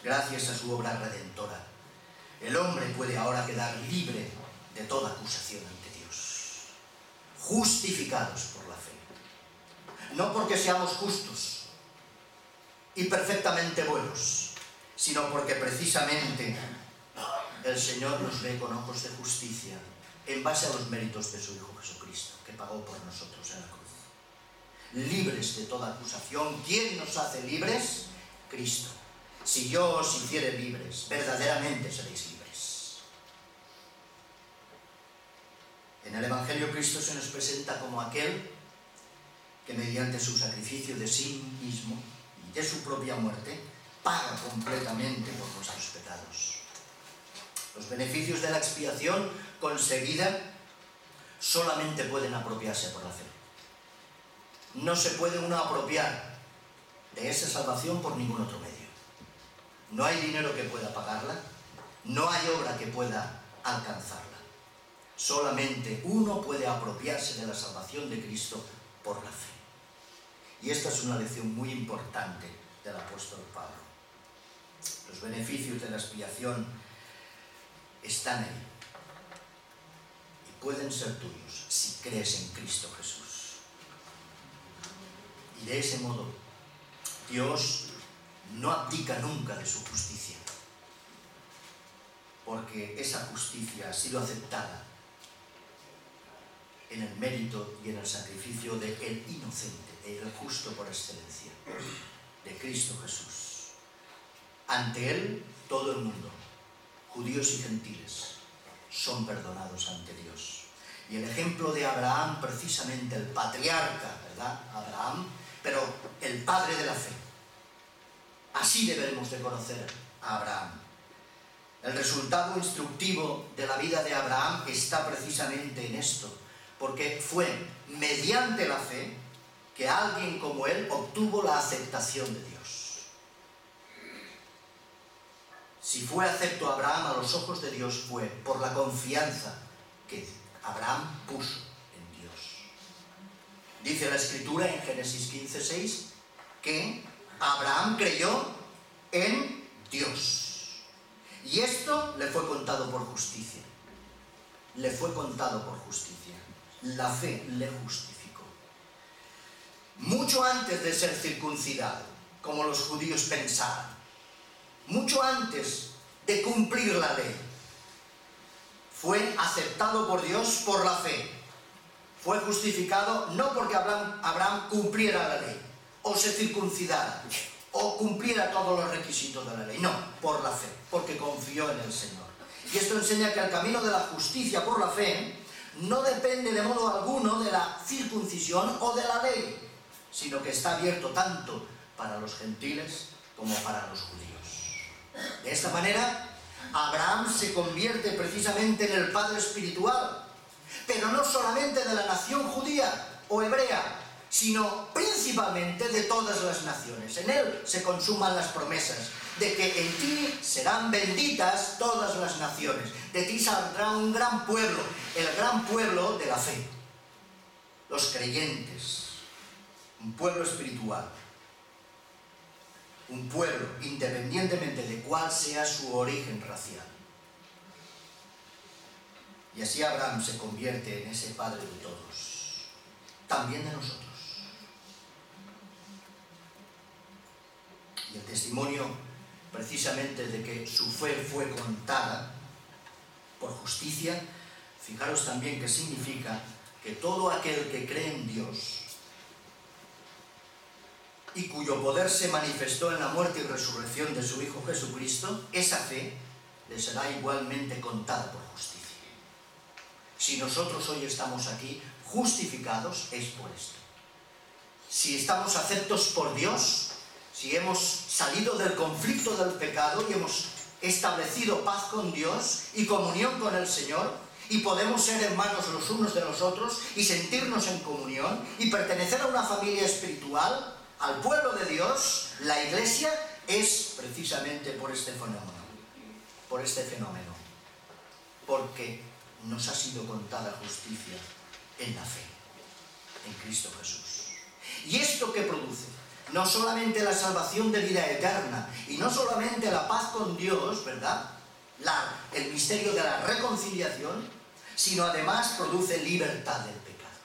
Gracias a su obra redentora, el hombre puede ahora quedar libre de toda acusación ante Dios, justificados por la fe. No porque seamos justos y perfectamente buenos, sino porque precisamente el Señor nos ve con ojos de justicia en base a los méritos de su Hijo Jesucristo, que pagó por nosotros en la cruz. Libres de toda acusación. ¿Quién nos hace libres? Cristo. Si yo os hiciere libres, verdaderamente seréis libres. En el Evangelio Cristo se nos presenta como aquel que mediante su sacrificio de sí mismo y de su propia muerte paga completamente por nuestros pecados. Los beneficios de la expiación conseguida solamente pueden apropiarse por la fe. No se puede uno apropiar de esa salvación por ningún otro medio. No hay dinero que pueda pagarla, no hay obra que pueda alcanzarla. Solamente uno puede apropiarse de la salvación de Cristo por la fe. Y esta es una lección muy importante del apóstol Pablo. Los beneficios de la expiación están ahí y pueden ser tuyos si crees en Cristo Jesús. Y de ese modo, Dios no abdica nunca de su justicia, porque esa justicia ha sido aceptada en el mérito y en el sacrificio del inocente, del justo por excelencia, de Cristo Jesús. Ante Él, todo el mundo, judíos y gentiles, son perdonados ante Dios. Y el ejemplo de Abraham, precisamente el patriarca, ¿verdad? Abraham, pero el padre de la fe. Así debemos de conocer a Abraham. El resultado instructivo de la vida de Abraham está precisamente en esto, porque fue mediante la fe que alguien como él obtuvo la aceptación de Dios. Si fue acepto Abraham a los ojos de Dios, fue por la confianza que Abraham puso en Dios. Dice la Escritura en Génesis 15:6 que Abraham creyó en Dios. Y esto le fue contado por justicia. Le fue contado por justicia. La fe le justificó. Mucho antes de ser circuncidado, como los judíos pensaban, mucho antes de cumplir la ley, fue aceptado por Dios por la fe. Fue justificado no porque Abraham cumpliera la ley, o se circuncidara, o cumpliera todos los requisitos de la ley. No, por la fe, porque confió en el Señor. Y esto enseña que el camino de la justicia por la fe no depende de modo alguno de la circuncisión o de la ley, sino que está abierto tanto para los gentiles como para los judíos. De esta manera, Abraham se convierte precisamente en el padre espiritual, pero no solamente de la nación judía o hebrea, sino principalmente de todas las naciones. En él se consuman las promesas de que en ti serán benditas todas las naciones. De ti saldrá un gran pueblo, el gran pueblo de la fe. Los creyentes, un pueblo espiritual, un pueblo independientemente de cuál sea su origen racial. Y así Abraham se convierte en ese padre de todos, también de nosotros. Y el testimonio precisamente de que su fe fue contada por justicia, fijaros también que significa que todo aquel que cree en Dios y cuyo poder se manifestó en la muerte y resurrección de su Hijo Jesucristo, esa fe le será igualmente contada por justicia. Si nosotros hoy estamos aquí justificados, es por esto. Si estamos aceptos por Dios, si hemos salido del conflicto del pecado y hemos establecido paz con Dios y comunión con el Señor, y podemos ser hermanos los unos de los otros y sentirnos en comunión y pertenecer a una familia espiritual, al pueblo de Dios, la Iglesia, es precisamente por este fenómeno. Porque nos ha sido contada justicia en la fe, en Cristo Jesús. ¿Y esto qué produce? No solamente la salvación de vida eterna, y no solamente la paz con Dios, ¿verdad? El misterio de la reconciliación, sino además produce libertad del pecado.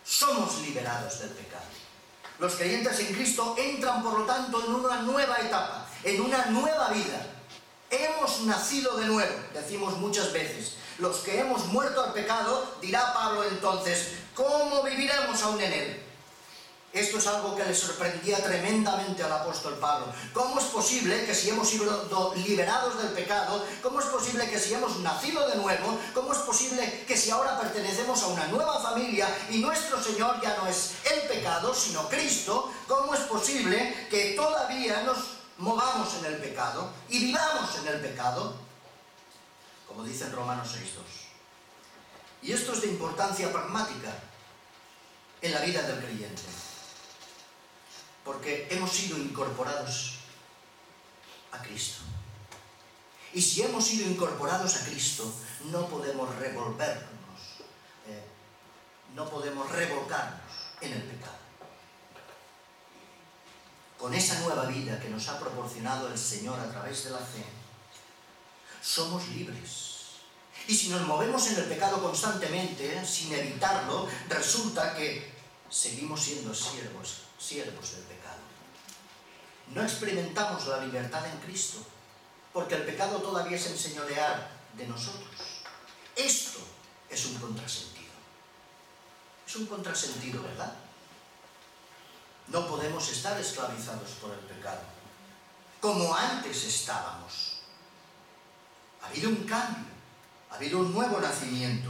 Somos liberados del pecado. Los creyentes en Cristo entran, por lo tanto, en una nueva etapa, en una nueva vida. Hemos nacido de nuevo, decimos muchas veces. Los que hemos muerto al pecado, dirá Pablo entonces, ¿cómo viviremos aún en él? Esto es algo que le sorprendía tremendamente al apóstol Pablo. ¿Cómo es posible que si hemos sido liberados del pecado, cómo es posible que si hemos nacido de nuevo, cómo es posible que si ahora pertenecemos a una nueva familia y nuestro Señor ya no es el pecado, sino Cristo, cómo es posible que todavía nos movamos en el pecado y vivamos en el pecado? Como dice en Romanos 6:2. Y esto es de importancia pragmática en la vida del creyente. Porque hemos sido incorporados a Cristo. Y si hemos sido incorporados a Cristo, no podemos revolvernos, no podemos revolcarnos en el pecado. Con esa nueva vida que nos ha proporcionado el Señor a través de la fe, somos libres. Y si nos movemos en el pecado constantemente, sin evitarlo, resulta que seguimos siendo siervos del pecado. No experimentamos la libertad en Cristo, porque el pecado todavía es enseñorear de nosotros. Esto es un contrasentido. Es un contrasentido, ¿verdad? No podemos estar esclavizados por el pecado, como antes estábamos. Ha habido un cambio, ha habido un nuevo nacimiento.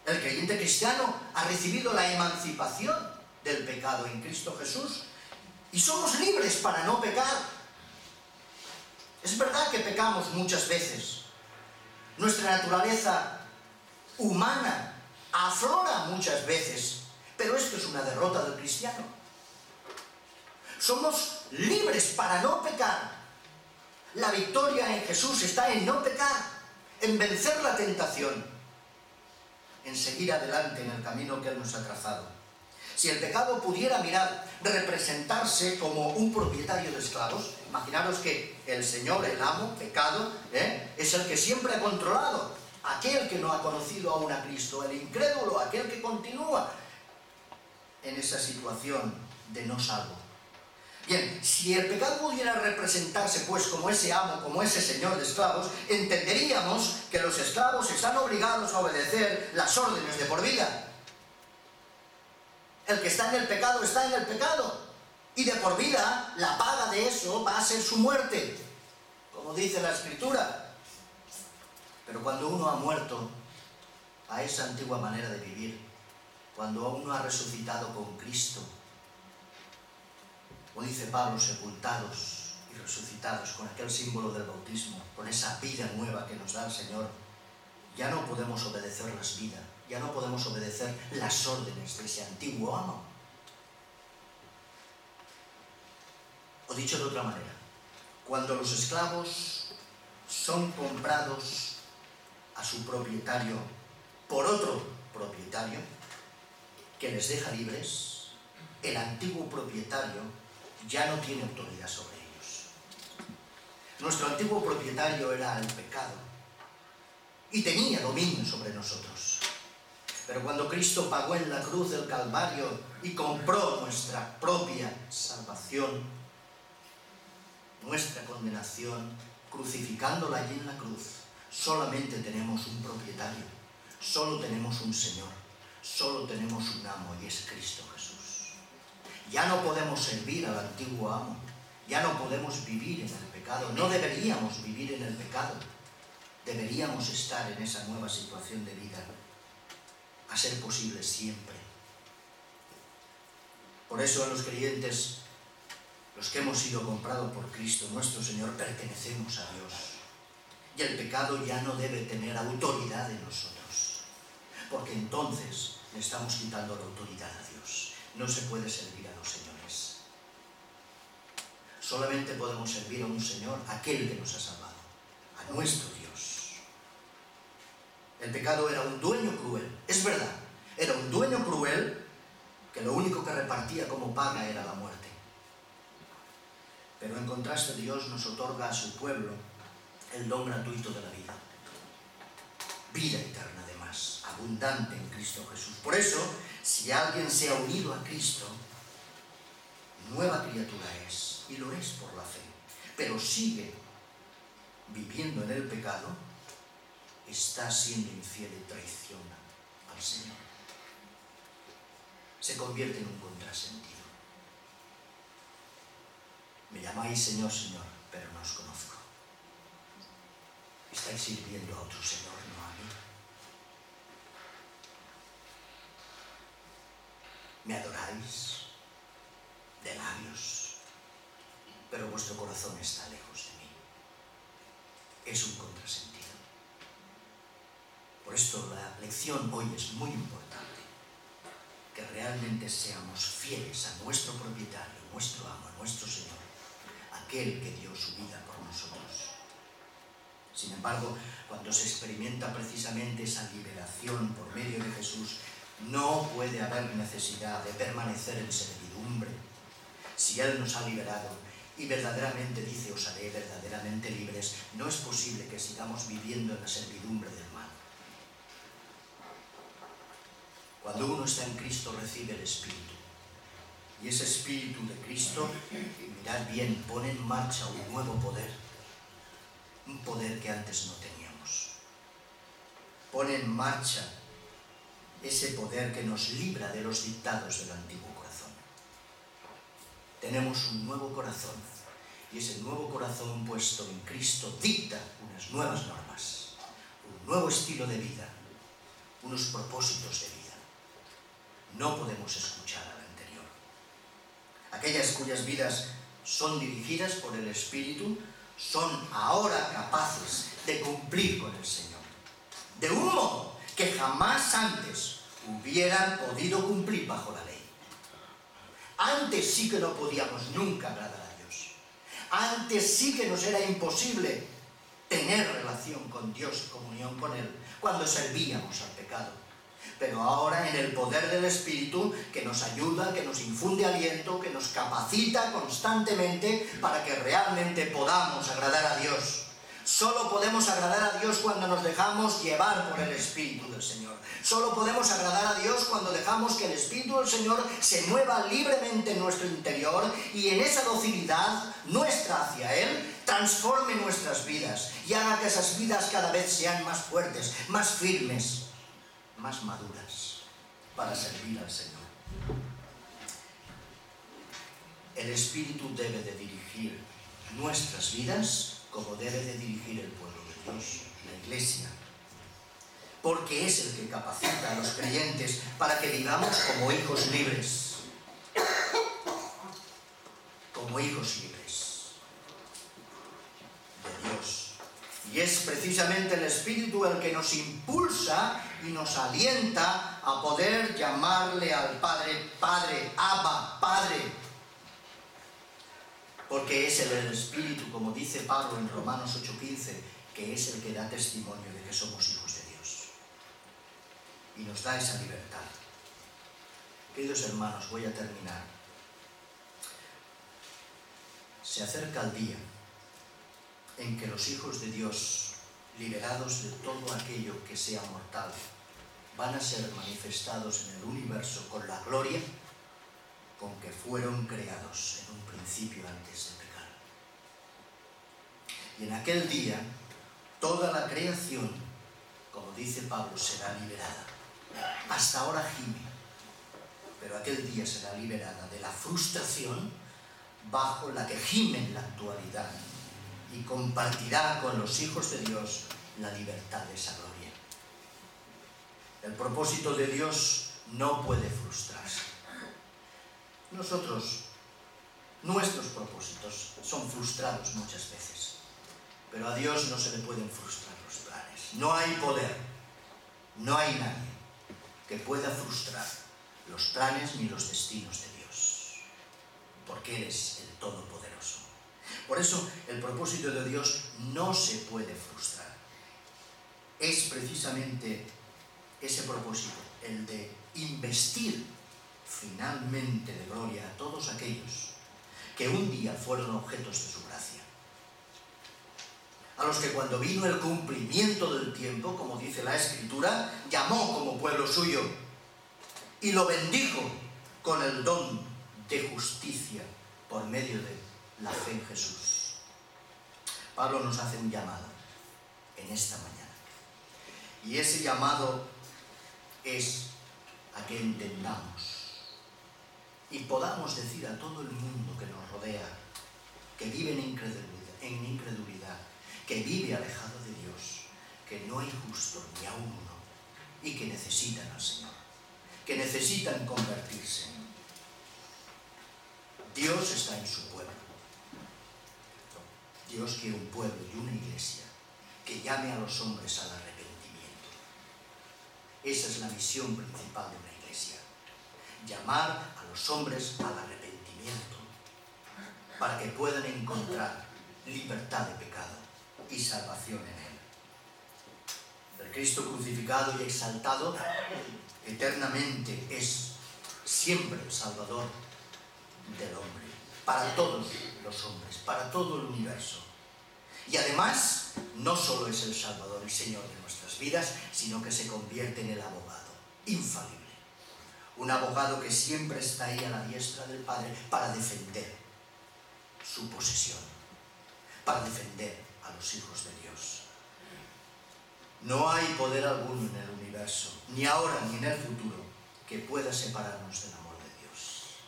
El creyente cristiano ha recibido la emancipación del pecado en Cristo Jesús y somos libres para no pecar. Es verdad que pecamos muchas veces. Nuestra naturaleza humana aflora muchas veces, pero esto es una derrota del cristiano. Somos libres para no pecar. La victoria en Jesús está en no pecar, en vencer la tentación, en seguir adelante en el camino que Él nos ha trazado. Si el pecado pudiera, representarse como un propietario de esclavos, imaginaros que el Señor, el amo, pecado, es el que siempre ha controlado, aquel que no ha conocido aún a Cristo, el incrédulo, aquel que continúa en esa situación de no salvo. Bien, si el pecado pudiera representarse pues como ese amo, como ese señor de esclavos, entenderíamos que los esclavos están obligados a obedecer las órdenes de por vida. El que está en el pecado está en el pecado. Y de por vida, la paga de eso va a ser su muerte, como dice la Escritura. Pero cuando uno ha muerto a esa antigua manera de vivir, cuando uno ha resucitado con Cristo, o dice Pablo, sepultados y resucitados con aquel símbolo del bautismo, con esa vida nueva que nos da el Señor, ya no podemos obedecer las vidas. Ya no podemos obedecer las órdenes de ese antiguo amo. O dicho de otra manera, cuando los esclavos son comprados a su propietario por otro propietario que les deja libres, el antiguo propietario ya no tiene autoridad sobre ellos. Nuestro antiguo propietario era el pecado y tenía dominio sobre nosotros. Pero cuando Cristo pagó en la cruz del Calvario y compró nuestra propia salvación, nuestra condenación, crucificándola allí en la cruz, solamente tenemos un propietario, solo tenemos un Señor, solo tenemos un amo y es Cristo Jesús. Ya no podemos servir al antiguo amo. Ya no podemos vivir en el pecado. No deberíamos vivir en el pecado. Deberíamos estar en esa nueva situación de vida, a ser posible siempre. Por eso a los creyentes, los que hemos sido comprados por Cristo nuestro Señor, pertenecemos a Dios. Y el pecado ya no debe tener autoridad en nosotros, porque entonces le estamos quitando la autoridad a Dios. No se puede servir a dos señores. Solamente podemos servir a un Señor, aquel que nos ha salvado, a nuestro Dios. El pecado era un dueño cruel, es verdad, era un dueño cruel que lo único que repartía como paga era la muerte. Pero en contraste, Dios nos otorga a su pueblo el don gratuito de la vida. Vida eterna además, abundante en Cristo Jesús. Por eso, si alguien se ha unido a Cristo, nueva criatura es, y lo es por la fe, pero sigue viviendo en el pecado, está siendo infiel y traiciona al Señor. Se convierte en un contrasentido. Me llamáis Señor, Señor, pero no os conozco. Estáis sirviendo a otro Señor, no a mí. Me adoráis de labios, pero vuestro corazón está lejos de mí. Es un contrasentido. Por esto la lección hoy es muy importante, que realmente seamos fieles a nuestro propietario, nuestro amo, nuestro Señor, aquel que dio su vida por nosotros. Sin embargo, cuando se experimenta precisamente esa liberación por medio de Jesús, no puede haber necesidad de permanecer en servidumbre. Si Él nos ha liberado y verdaderamente dice, os haré verdaderamente libres, no es posible que sigamos viviendo en la servidumbre del mal. Cuando uno está en Cristo recibe el Espíritu. Y ese Espíritu de Cristo, mirad bien, pone en marcha un nuevo poder. Un poder que antes no teníamos. Pone en marcha ese poder que nos libra de los dictados del antiguo corazón. Tenemos un nuevo corazón. Y ese nuevo corazón puesto en Cristo dicta unas nuevas normas. Un nuevo estilo de vida. Unos propósitos de vida. No podemos escuchar al anterior. Aquellas cuyas vidas son dirigidas por el Espíritu son ahora capaces de cumplir con el Señor, de un modo que jamás antes hubieran podido cumplir bajo la ley. Antes sí que no podíamos nunca agradar a Dios. Antes sí que nos era imposible tener relación con Dios, comunión con Él, cuando servíamos al pecado. Pero ahora en el poder del Espíritu, que nos ayuda, que nos infunde aliento, que nos capacita constantemente para que realmente podamos agradar a Dios. Solo podemos agradar a Dios cuando nos dejamos llevar por el Espíritu del Señor. Solo podemos agradar a Dios cuando dejamos que el Espíritu del Señor se mueva libremente en nuestro interior y en esa docilidad nuestra hacia Él transforme nuestras vidas y haga que esas vidas cada vez sean más fuertes, más firmes, más maduras para servir al Señor. El Espíritu debe de dirigir nuestras vidas como debe de dirigir el pueblo de Dios, la Iglesia, porque es el que capacita a los creyentes para que vivamos como hijos libres, como hijos libres de Dios. Y es precisamente el Espíritu el que nos impulsa y nos alienta a poder llamarle al Padre, Padre, Abba, Padre. Porque es el Espíritu, como dice Pablo en Romanos 8:15, que es el que da testimonio de que somos hijos de Dios. Y nos da esa libertad. Queridos hermanos, voy a terminar. Se acerca el día en que los hijos de Dios, liberados de todo aquello que sea mortal, van a ser manifestados en el universo con la gloria con que fueron creados en un principio antes de pecar. Y en aquel día, toda la creación, como dice Pablo, será liberada. Hasta ahora gime, pero aquel día será liberada de la frustración bajo la que gime en la actualidad y compartirá con los hijos de Dios la libertad de esa gloria. El propósito de Dios no puede frustrarse. Nuestros propósitos son frustrados muchas veces, pero a Dios no se le pueden frustrar los planes. No hay poder, no hay nadie que pueda frustrar los planes ni los destinos de Dios, porque Él es el Todopoderoso. Por eso el propósito de Dios no se puede frustrar. Es precisamente ese propósito, el de investir finalmente de gloria a todos aquellos que un día fueron objetos de su gracia. A los que cuando vino el cumplimiento del tiempo, como dice la Escritura, llamó como pueblo suyo y lo bendijo con el don de justicia por medio de la fe en Jesús. Pablo nos hace un llamado en esta mañana. Y ese llamado es a que entendamos y podamos decir a todo el mundo que nos rodea, que vive en incredulidad, que vive alejado de Dios, que no hay justo ni aún uno y que necesitan al Señor, que necesitan convertirse. Dios está en su pueblo. Dios quiere un pueblo y una iglesia que llame a los hombres al arrepentimiento. Esa es la misión principal de una iglesia. Llamar a los hombres al arrepentimiento para que puedan encontrar libertad de pecado y salvación en Él. El Cristo crucificado y exaltado eternamente es siempre el Salvador del hombre, para todos los hombres, para todo el universo. Y además, no solo es el Salvador y Señor de nuestras vidas, sino que se convierte en el abogado infalible. Un abogado que siempre está ahí a la diestra del Padre para defender su posesión, para defender a los hijos de Dios. No hay poder alguno en el universo, ni ahora ni en el futuro, que pueda separarnos del amor de Dios.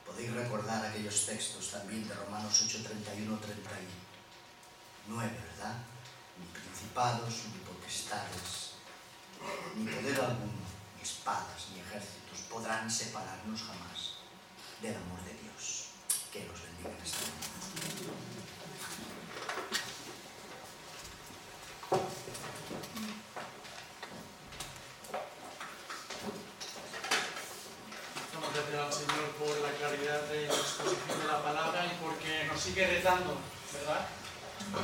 Podéis recordar aquellos textos también de Romanos 8, 31, 39, ¿verdad? Ni principados, ni potestades, ni poder alguno, ni espadas, ni ejércitos podrán separarnos jamás del amor de Dios. Que nos bendiga en esta mañana. Damos gracias al Señor por la claridad de la exposición de la palabra y porque nos sigue retando, ¿verdad?,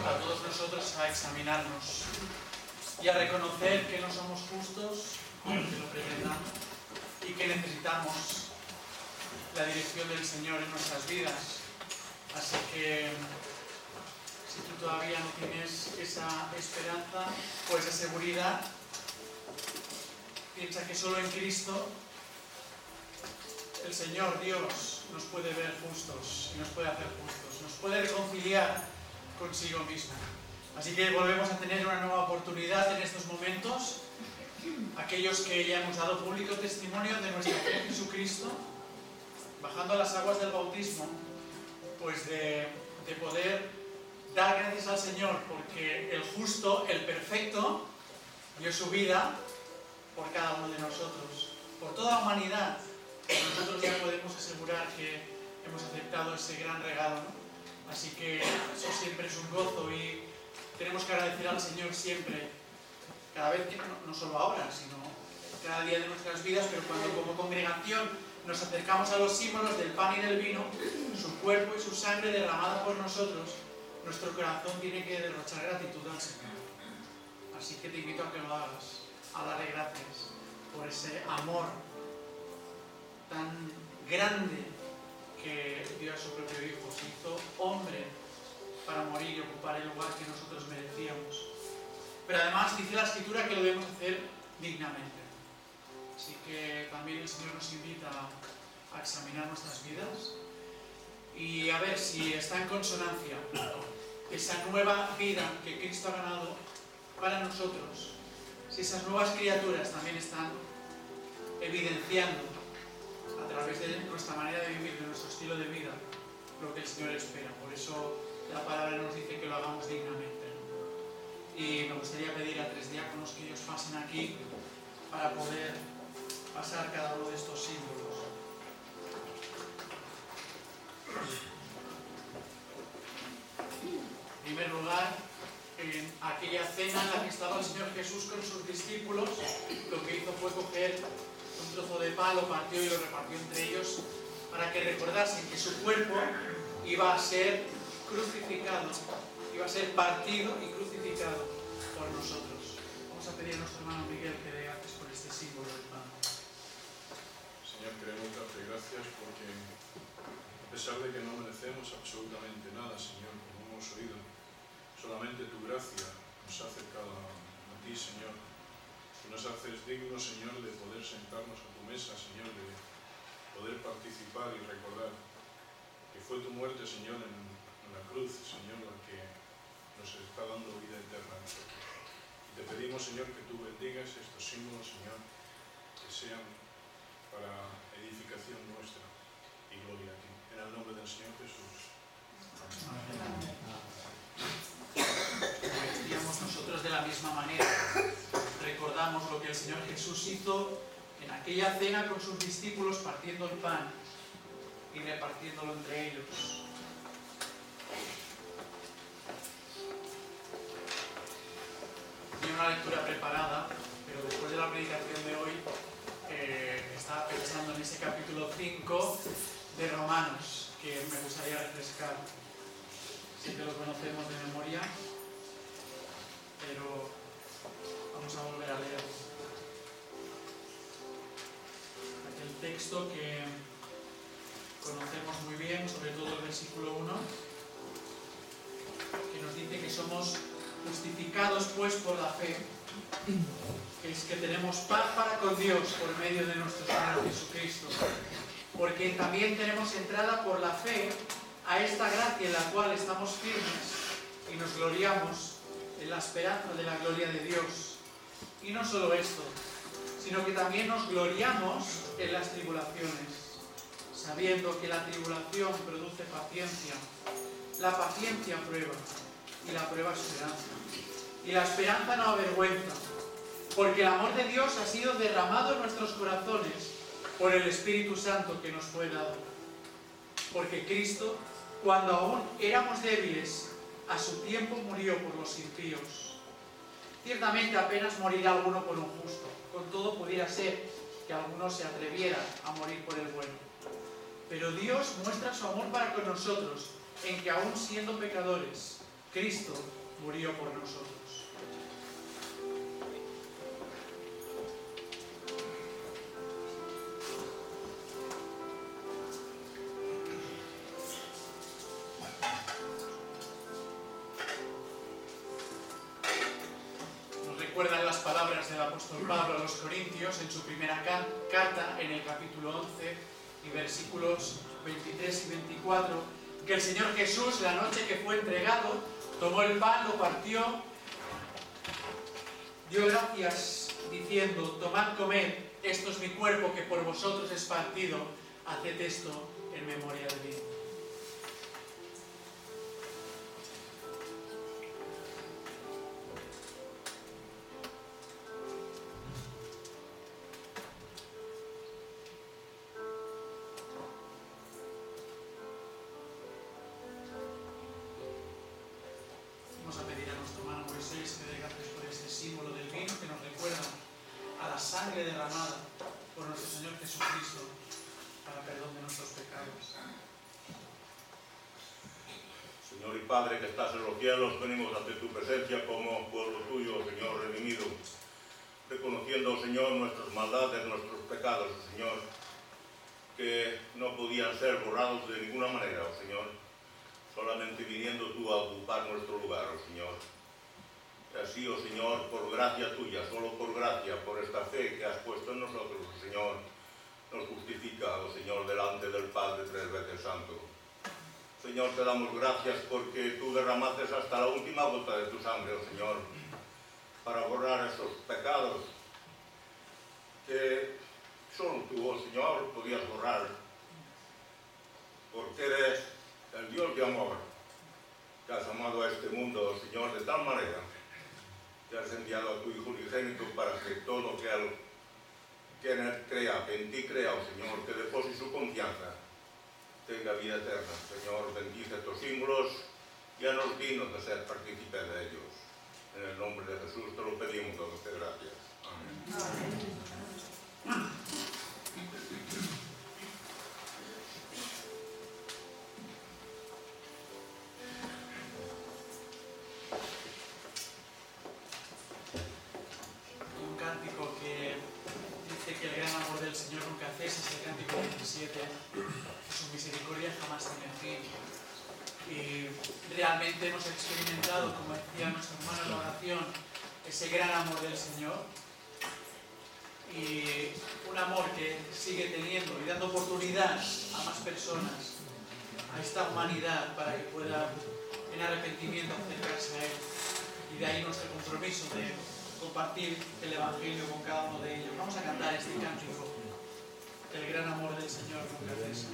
a todos nosotros a examinarnos y a reconocer que no somos justos, aunque lo pretendamos, y que necesitamos la dirección del Señor en nuestras vidas. Así que si tú todavía no tienes esa esperanza o esa seguridad, piensa que solo en Cristo el Señor Dios nos puede ver justos y nos puede hacer justos, nos puede reconciliar consigo mismo. Así que volvemos a tener una nueva oportunidad en estos momentos, aquellos que ya hemos dado público testimonio de nuestra fe en Jesucristo, bajando a las aguas del bautismo, pues de poder dar gracias al Señor, porque el justo, el perfecto, dio su vida por cada uno de nosotros, por toda la humanidad. Nosotros ya podemos asegurar que hemos aceptado ese gran regalo, ¿no? Así que eso siempre es un gozo y tenemos que agradecer al Señor siempre, cada vez que, no solo ahora, sino cada día de nuestras vidas, pero cuando como congregación nos acercamos a los símbolos del pan y del vino, su cuerpo y su sangre derramada por nosotros, nuestro corazón tiene que derrochar gratitud al Señor. Así que te invito a que lo hagas, a darle gracias por ese amor tan grande que dio a su propio Hijo, se hizo hombre para morir y ocupar el lugar que nosotros merecíamos. Pero además dice la Escritura que lo debemos hacer dignamente. Así que también el Señor nos invita a examinar nuestras vidas y a ver si está en consonancia esa nueva vida que Cristo ha ganado para nosotros, si esas nuevas criaturas también están evidenciando nuestra manera de vivir, de nuestro estilo de vida, lo que el Señor espera. Por eso la palabra nos dice que lo hagamos dignamente, ¿no? Y me gustaría pedir a 3 diáconos que ellos pasen aquí para poder pasar cada uno de estos símbolos. En primer lugar, en aquella cena en la que estaba el Señor Jesús con sus discípulos, lo que hizo fue coger un trozo de pan, lo partió y lo repartió entre ellos para que recordasen que su cuerpo iba a ser crucificado, iba a ser partido y crucificado por nosotros. Vamos a pedir a nuestro hermano Miguel que dé gracias por este símbolo del pan. Señor, queremos darte gracias porque a pesar de que no merecemos absolutamente nada, Señor, como hemos oído, solamente tu gracia nos ha acercado a ti, Señor, y nos haces dignos, Señor, de poder sentarnos a tu mesa, Señor, de poder participar y recordar que fue tu muerte, Señor, en la cruz, Señor, la que nos está dando vida eterna a nosotros. Y te pedimos, Señor, que tú bendigas estos símbolos, Señor, que sean para edificación nuestra y gloria a ti. En el nombre del Señor Jesús. Amén. Digamos nosotros de la misma manera, recordamos lo que el Señor Jesús hizo en aquella cena con sus discípulos, partiendo el pan y repartiéndolo entre ellos. Tenía una lectura preparada, pero después de la predicación de hoy estaba pensando en ese capítulo 5 de Romanos, que me gustaría refrescar. Sí que lo conocemos de memoria, pero vamos a volver a leer aquel texto que conocemos muy bien, sobre todo el versículo 1, que nos dice que somos justificados pues por la fe, que es que tenemos paz para con Dios por medio de nuestro Señor Jesucristo, porque también tenemos entrada por la fe a esta gracia en la cual estamos firmes y nos gloriamos en la esperanza de la gloria de Dios. Y no solo esto, sino que también nos gloriamos en las tribulaciones, sabiendo que la tribulación produce paciencia, la paciencia prueba, y la prueba esperanza. Y la esperanza no avergüenza, porque el amor de Dios ha sido derramado en nuestros corazones por el Espíritu Santo que nos fue dado. Porque Cristo, cuando aún éramos débiles, a su tiempo murió por los impíos. Ciertamente apenas morirá alguno por un justo, con todo pudiera ser que alguno se atreviera a morir por el bueno. Pero Dios muestra su amor para con nosotros, en que aún siendo pecadores, Cristo murió por nosotros. Recuerdan las palabras del apóstol Pablo a los Corintios en su primera carta, en el capítulo 11 y versículos 23 y 24, que el Señor Jesús, la noche que fue entregado, tomó el pan, lo partió, dio gracias diciendo: tomad, comed, esto es mi cuerpo que por vosotros es partido, haced esto en memoria de mí. Vamos a pedir a nuestro hermano Moisés que dé gracias por este símbolo del vino que nos recuerda a la sangre derramada por nuestro Señor Jesucristo para perdón de nuestros pecados. Señor y Padre que estás en los cielos, venimos ante tu presencia como pueblo tuyo, Señor, redimido, reconociendo, Señor, nuestras maldades, nuestros pecados, Señor, que no podían ser borrados de ninguna manera, Señor, solamente viniendo tú a ocupar nuestro lugar, Señor. Y así, Señor, por gracia tuya, solo por gracia, por esta fe que has puesto en nosotros, Señor, nos justifica, Señor, delante del Padre tres veces santo. Señor, te damos gracias porque tú derramaste hasta la última gota de tu sangre, Señor, para borrar esos pecados que solo tú, Señor, podías borrar tal manera te has enviado a tu Hijo unigénito para que todo que en él crea, que en ti crea, oh Señor, que deposite su confianza, tenga vida eterna. Señor, bendice estos símbolos y haznos dignos de ser partícipes de ellos. En el nombre de Jesús te lo pedimos, dándote gracias. Amén. Un cántico que dice que el gran amor del Señor nunca cesa, es el cántico 17, que su misericordia jamás tiene fin. Y realmente hemos experimentado, como decía nuestro hermano en la oración, ese gran amor del Señor, y un amor que sigue teniendo y dando oportunidad a más personas, a esta humanidad, para que pueda en arrepentimiento acercarse a Él. Y de ahí nuestro compromiso de compartir el Evangelio con cada uno de ellos. Vamos a cantar este cántico, el gran amor del Señor nunca cesa.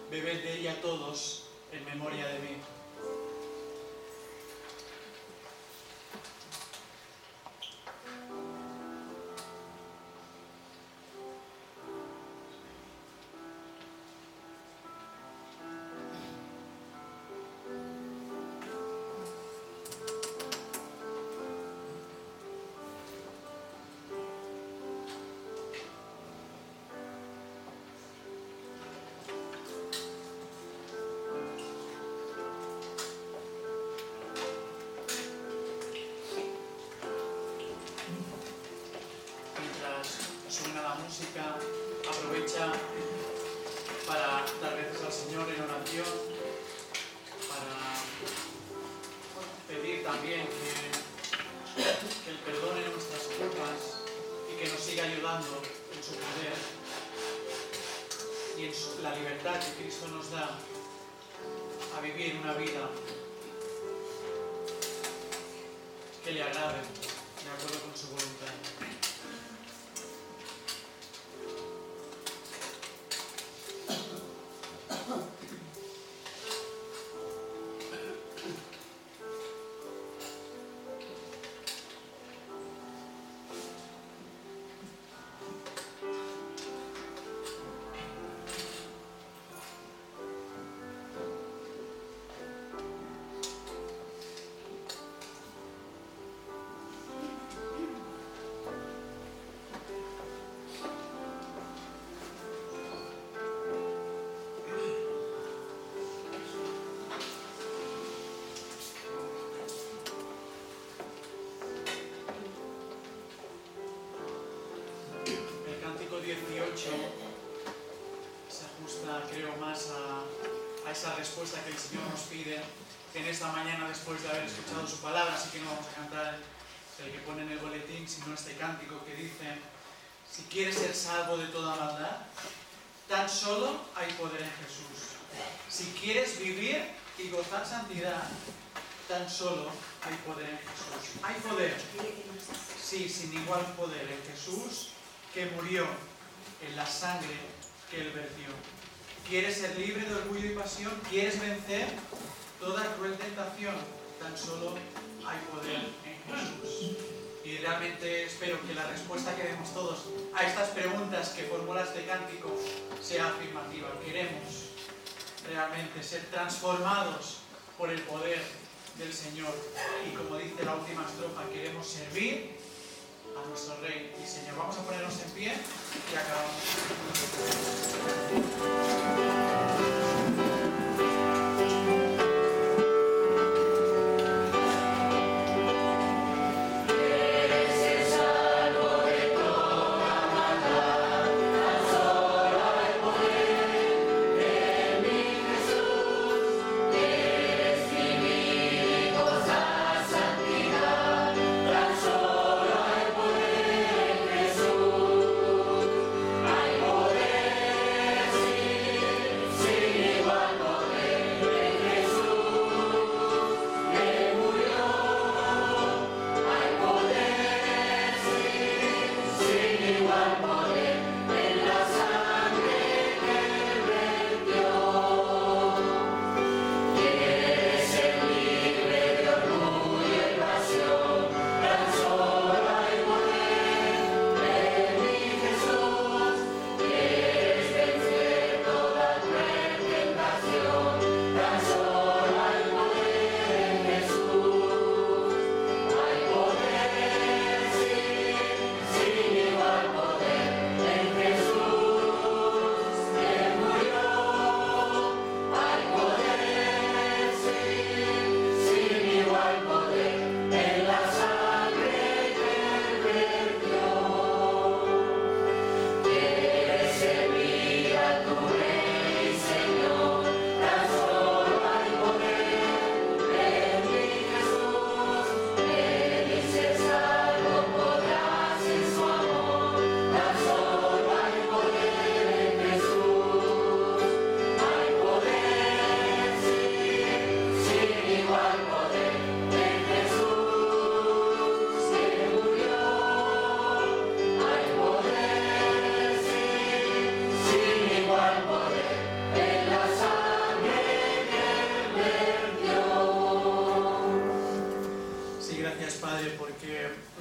Bebed de ella todos en memoria de mí. Aprovecha para dar gracias al Señor en oración, para pedir también que Él perdone nuestras culpas y que nos siga ayudando en su poder y en la libertad que Cristo nos da a vivir una vida que le agrade, de acuerdo con su voluntad. Se ajusta, creo, más a esa respuesta que el Señor nos pide en esta mañana después de haber escuchado su palabra, así que no vamos a cantar el que pone en el boletín, sino este cántico que dice: si quieres ser salvo de toda maldad, Tan solo hay poder en Jesús. Si quieres vivir y gozar santidad, tan solo hay poder en Jesús. Hay poder, sí, sin igual poder en Jesús, que murió en la sangre que Él vertió. ¿Quieres ser libre de orgullo y pasión? ¿Quieres vencer toda cruel tentación? Tan solo hay poder en Jesús. Y realmente espero que la respuesta que demos todos a estas preguntas que formula este cántico sea afirmativa. Queremos realmente ser transformados por el poder del Señor. Y como dice la última estrofa, queremos servir a nuestro Rey y Señor. Vamos a ponernos en pie y acabamos.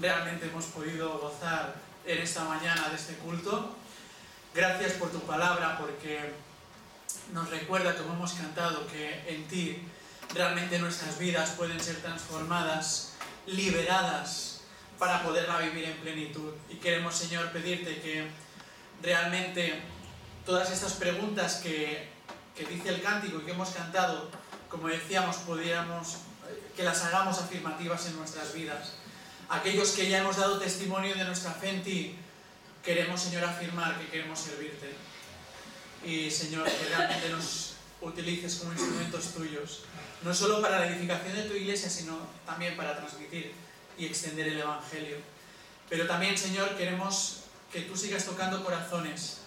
Realmente hemos podido gozar en esta mañana de este culto. Gracias por tu palabra, porque nos recuerda, como hemos cantado, que en ti realmente nuestras vidas pueden ser transformadas, liberadas, para poderla vivir en plenitud. Y queremos, Señor, pedirte que realmente todas estas preguntas que dice el cántico y que hemos cantado, como decíamos, que las hagamos afirmativas en nuestras vidas. Aquellos que ya hemos dado testimonio de nuestra fe en ti, queremos, Señor, afirmar que queremos servirte. Y, Señor, que realmente nos utilices como instrumentos tuyos, no solo para la edificación de tu iglesia, sino también para transmitir y extender el Evangelio. Pero también, Señor, queremos que tú sigas tocando corazones,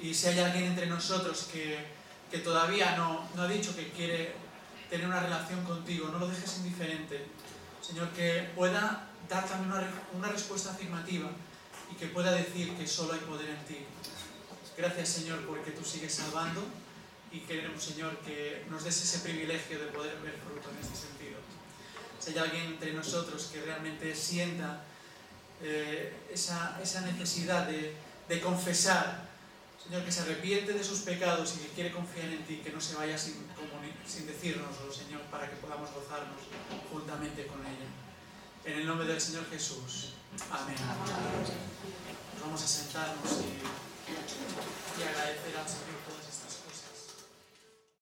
y si hay alguien entre nosotros que todavía no ha dicho que quiere tener una relación contigo, no lo dejes indiferente. Señor, que pueda dar también una respuesta afirmativa y que pueda decir que solo hay poder en ti. Gracias, Señor, porque tú sigues salvando, y queremos, Señor, que nos des ese privilegio de poder ver fruto en este sentido. Si hay alguien entre nosotros que realmente sienta esa necesidad de confesar, Señor, que se arrepiente de sus pecados y que quiere confiar en ti, que no se vaya sin decírnoslo, Señor, para que podamos gozarnos juntamente con ella. En el nombre del Señor Jesús. Amén. Vamos a sentarnos y agradecer al Señor todo.